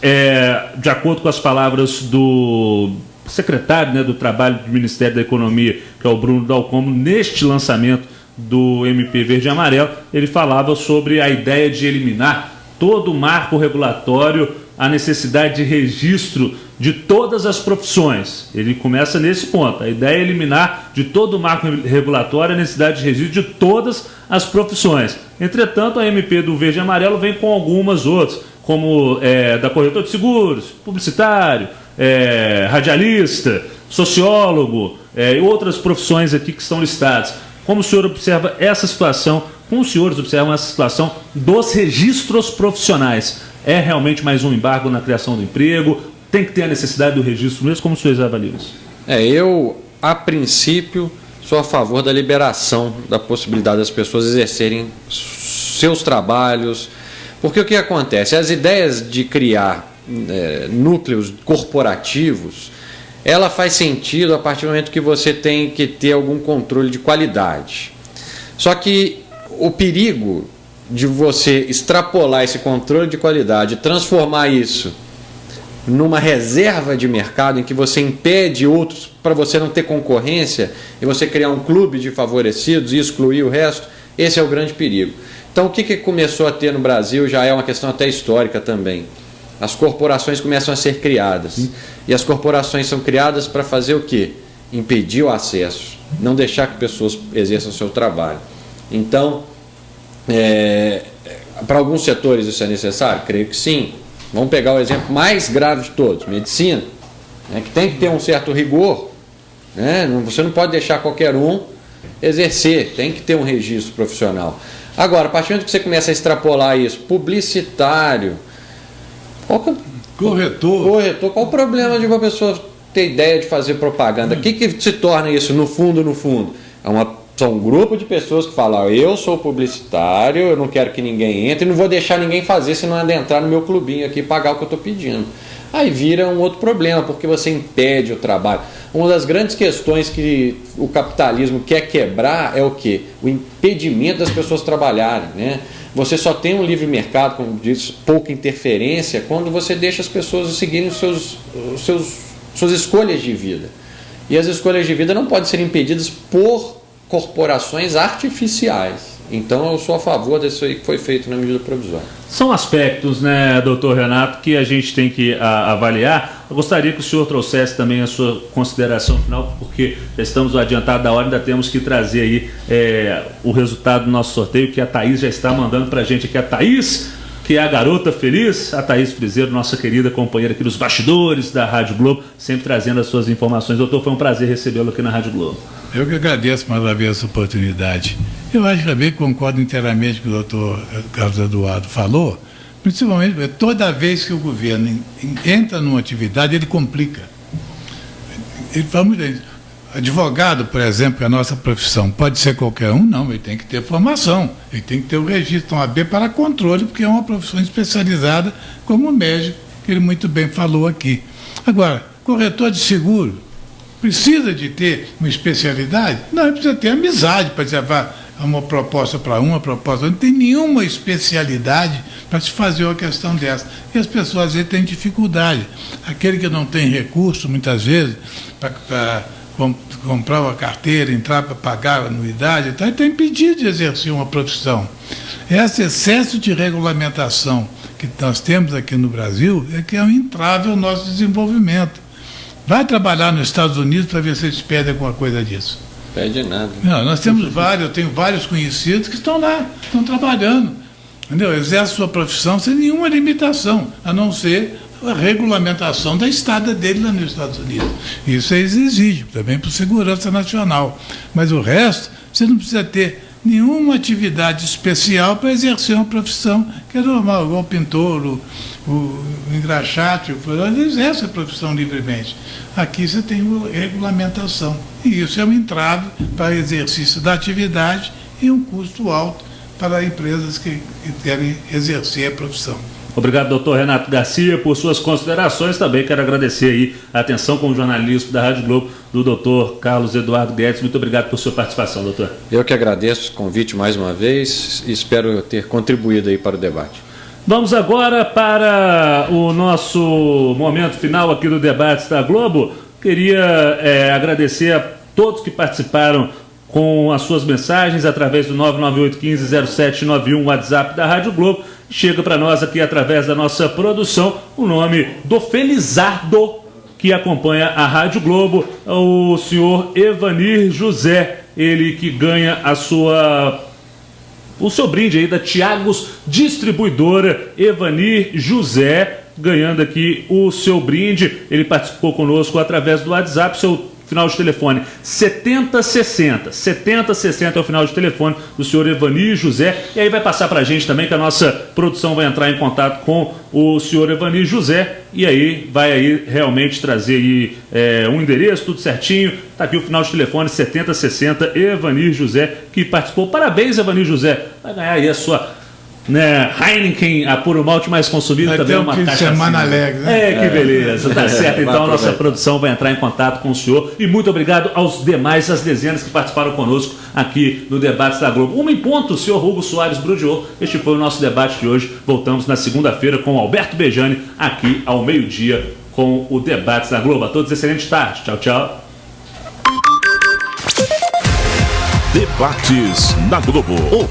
de acordo com as palavras do secretário do Trabalho do Ministério da Economia, que é o Bruno Dalcomo, neste lançamento do MP Verde e Amarelo, ele falava sobre a ideia de eliminar todo o marco regulatório, a necessidade de registro de todas as profissões. Ele começa nesse ponto. A ideia é eliminar de todo o marco regulatório a necessidade de registro de todas as profissões. Entretanto, a MP do Verde e Amarelo vem com algumas outras, como da corretora de seguros, publicitário, radialista, sociólogo e outras profissões aqui que estão listadas. Como o senhor observa essa situação, como os senhores observam essa situação dos registros profissionais? É realmente mais um embargo na criação do emprego? Tem que ter a necessidade do registro mesmo? Como os senhores avaliam isso? Eu, a princípio, sou a favor da liberação da possibilidade das pessoas exercerem seus trabalhos. Porque o que acontece? As ideias de criar núcleos corporativos, ela faz sentido a partir do momento que você tem que ter algum controle de qualidade. Só que o perigo de você extrapolar esse controle de qualidade e transformar isso numa reserva de mercado em que você impede outros para você não ter concorrência e você criar um clube de favorecidos e excluir o resto, esse é o grande perigo. Então o que começou a ter no Brasil já é uma questão até histórica também. As corporações começam a ser criadas. E as corporações são criadas para fazer o quê? Impedir o acesso, não deixar que pessoas exerçam o seu trabalho. Então, para alguns setores isso é necessário? Creio que sim. Vamos pegar o exemplo mais grave de todos, medicina, né, que tem que ter um certo rigor, né, você não pode deixar qualquer um exercer, tem que ter um registro profissional. Agora, a partir do momento que você começa a extrapolar isso, publicitário, corretor, qual o problema de uma pessoa ter ideia de fazer propaganda? O que se torna isso no fundo? São um grupo de pessoas que falam, eu sou publicitário, eu não quero que ninguém entre, não vou deixar ninguém fazer se não adentrar no meu clubinho aqui e pagar o que eu estou pedindo. Aí vira um outro problema, porque você impede o trabalho. Uma das grandes questões que o capitalismo quer quebrar é o quê? O impedimento das pessoas trabalharem, né? Você só tem um livre mercado, como diz, pouca interferência, quando você deixa as pessoas seguirem suas escolhas de vida. E as escolhas de vida não podem ser impedidas por corporações artificiais. Então eu sou a favor disso aí que foi feito na medida provisória. São aspectos, né, doutor Renato, que a gente tem que avaliar. Eu gostaria que o senhor trouxesse também a sua consideração final, porque já estamos adiantados da hora, ainda temos que trazer aí o resultado do nosso sorteio, que a Thaís já está mandando para a gente aqui. A Thaís, que é a garota feliz, a Thaís Frizeiro, nossa querida companheira aqui dos bastidores da Rádio Globo, sempre trazendo as suas informações. Doutor, foi um prazer recebê-lo aqui na Rádio Globo. Eu que agradeço mais uma vez essa oportunidade. Eu acho que também concordo inteiramente com o doutor Carlos Eduardo falou, principalmente toda vez que o governo entra numa atividade, ele complica. Ele fala muito bem. Advogado, por exemplo, que é a nossa profissão, pode ser qualquer um? Não, ele tem que ter formação, ele tem que ter o registro, AB para controle, porque é uma profissão especializada, como o médico, que ele muito bem falou aqui. Agora, corretor de seguro, precisa de ter uma especialidade? Não, ele precisa ter amizade para levar uma proposta para uma proposta. Não tem nenhuma especialidade para se fazer uma questão dessa. E as pessoas às vezes têm dificuldade. Aquele que não tem recurso, muitas vezes, para comprar uma carteira, entrar para pagar a anuidade, então ele está impedido de exercer uma profissão. Esse excesso de regulamentação que nós temos aqui no Brasil é que é um entrave ao nosso desenvolvimento. Vai trabalhar nos Estados Unidos para ver se eles pedem alguma coisa disso. Pede nada. Não, nós temos eu tenho vários conhecidos que estão lá, estão trabalhando. Entendeu? Exerce sua profissão sem nenhuma limitação, a não ser a regulamentação da estada dele lá nos Estados Unidos. Isso é exigível também para segurança nacional. Mas o resto, você não precisa ter nenhuma atividade especial para exercer uma profissão que é normal, igual o pintor, o engraxate, ele exerce a profissão livremente. Aqui você tem regulamentação. E isso é um entrave para o exercício da atividade e um custo alto para empresas que querem exercer a profissão. Obrigado, doutor Renato Garcia, por suas considerações. Também quero agradecer aí a atenção com o jornalismo da Rádio Globo, do doutor Carlos Eduardo Guedes. Muito obrigado por sua participação, doutor. Eu que agradeço o convite mais uma vez e espero ter contribuído aí para o debate. Vamos agora para o nosso momento final aqui do Debate da Globo. Queria agradecer a todos que participaram com as suas mensagens através do 998150791, WhatsApp da Rádio Globo. Chega para nós aqui através da nossa produção o nome do Felizardo que acompanha a Rádio Globo, o senhor Evanir José, ele que ganha o seu brinde aí da Tiagos Distribuidora. Evanir José ganhando aqui o seu brinde. Ele participou conosco através do WhatsApp, seu final de telefone 7060. 7060 é o final de telefone do senhor Evanir José. E aí vai passar para a gente também que a nossa produção vai entrar em contato com o senhor Evanir José e aí vai aí realmente trazer aí, um endereço, tudo certinho. Tá aqui o final de telefone 7060, Evanir José, que participou. Parabéns, Evanir José. Vai ganhar aí a sua né? Heineken, a puro malte mais consumido, Vai também ter uma fim de cachaça. semana alegre, né? Que beleza, tá certo. Então a nossa aproveitar. produção vai entrar em contato com o senhor. E muito obrigado aos demais, as dezenas que participaram conosco aqui no Debates da Globo. 1 em ponto, o senhor Hugo Soares Brudiô. Este foi o nosso debate de hoje. Voltamos na segunda-feira com o Alberto Bejani, aqui ao meio-dia, com o Debates da Globo. A todos, excelente tarde. Tchau, tchau. Debates na Globo.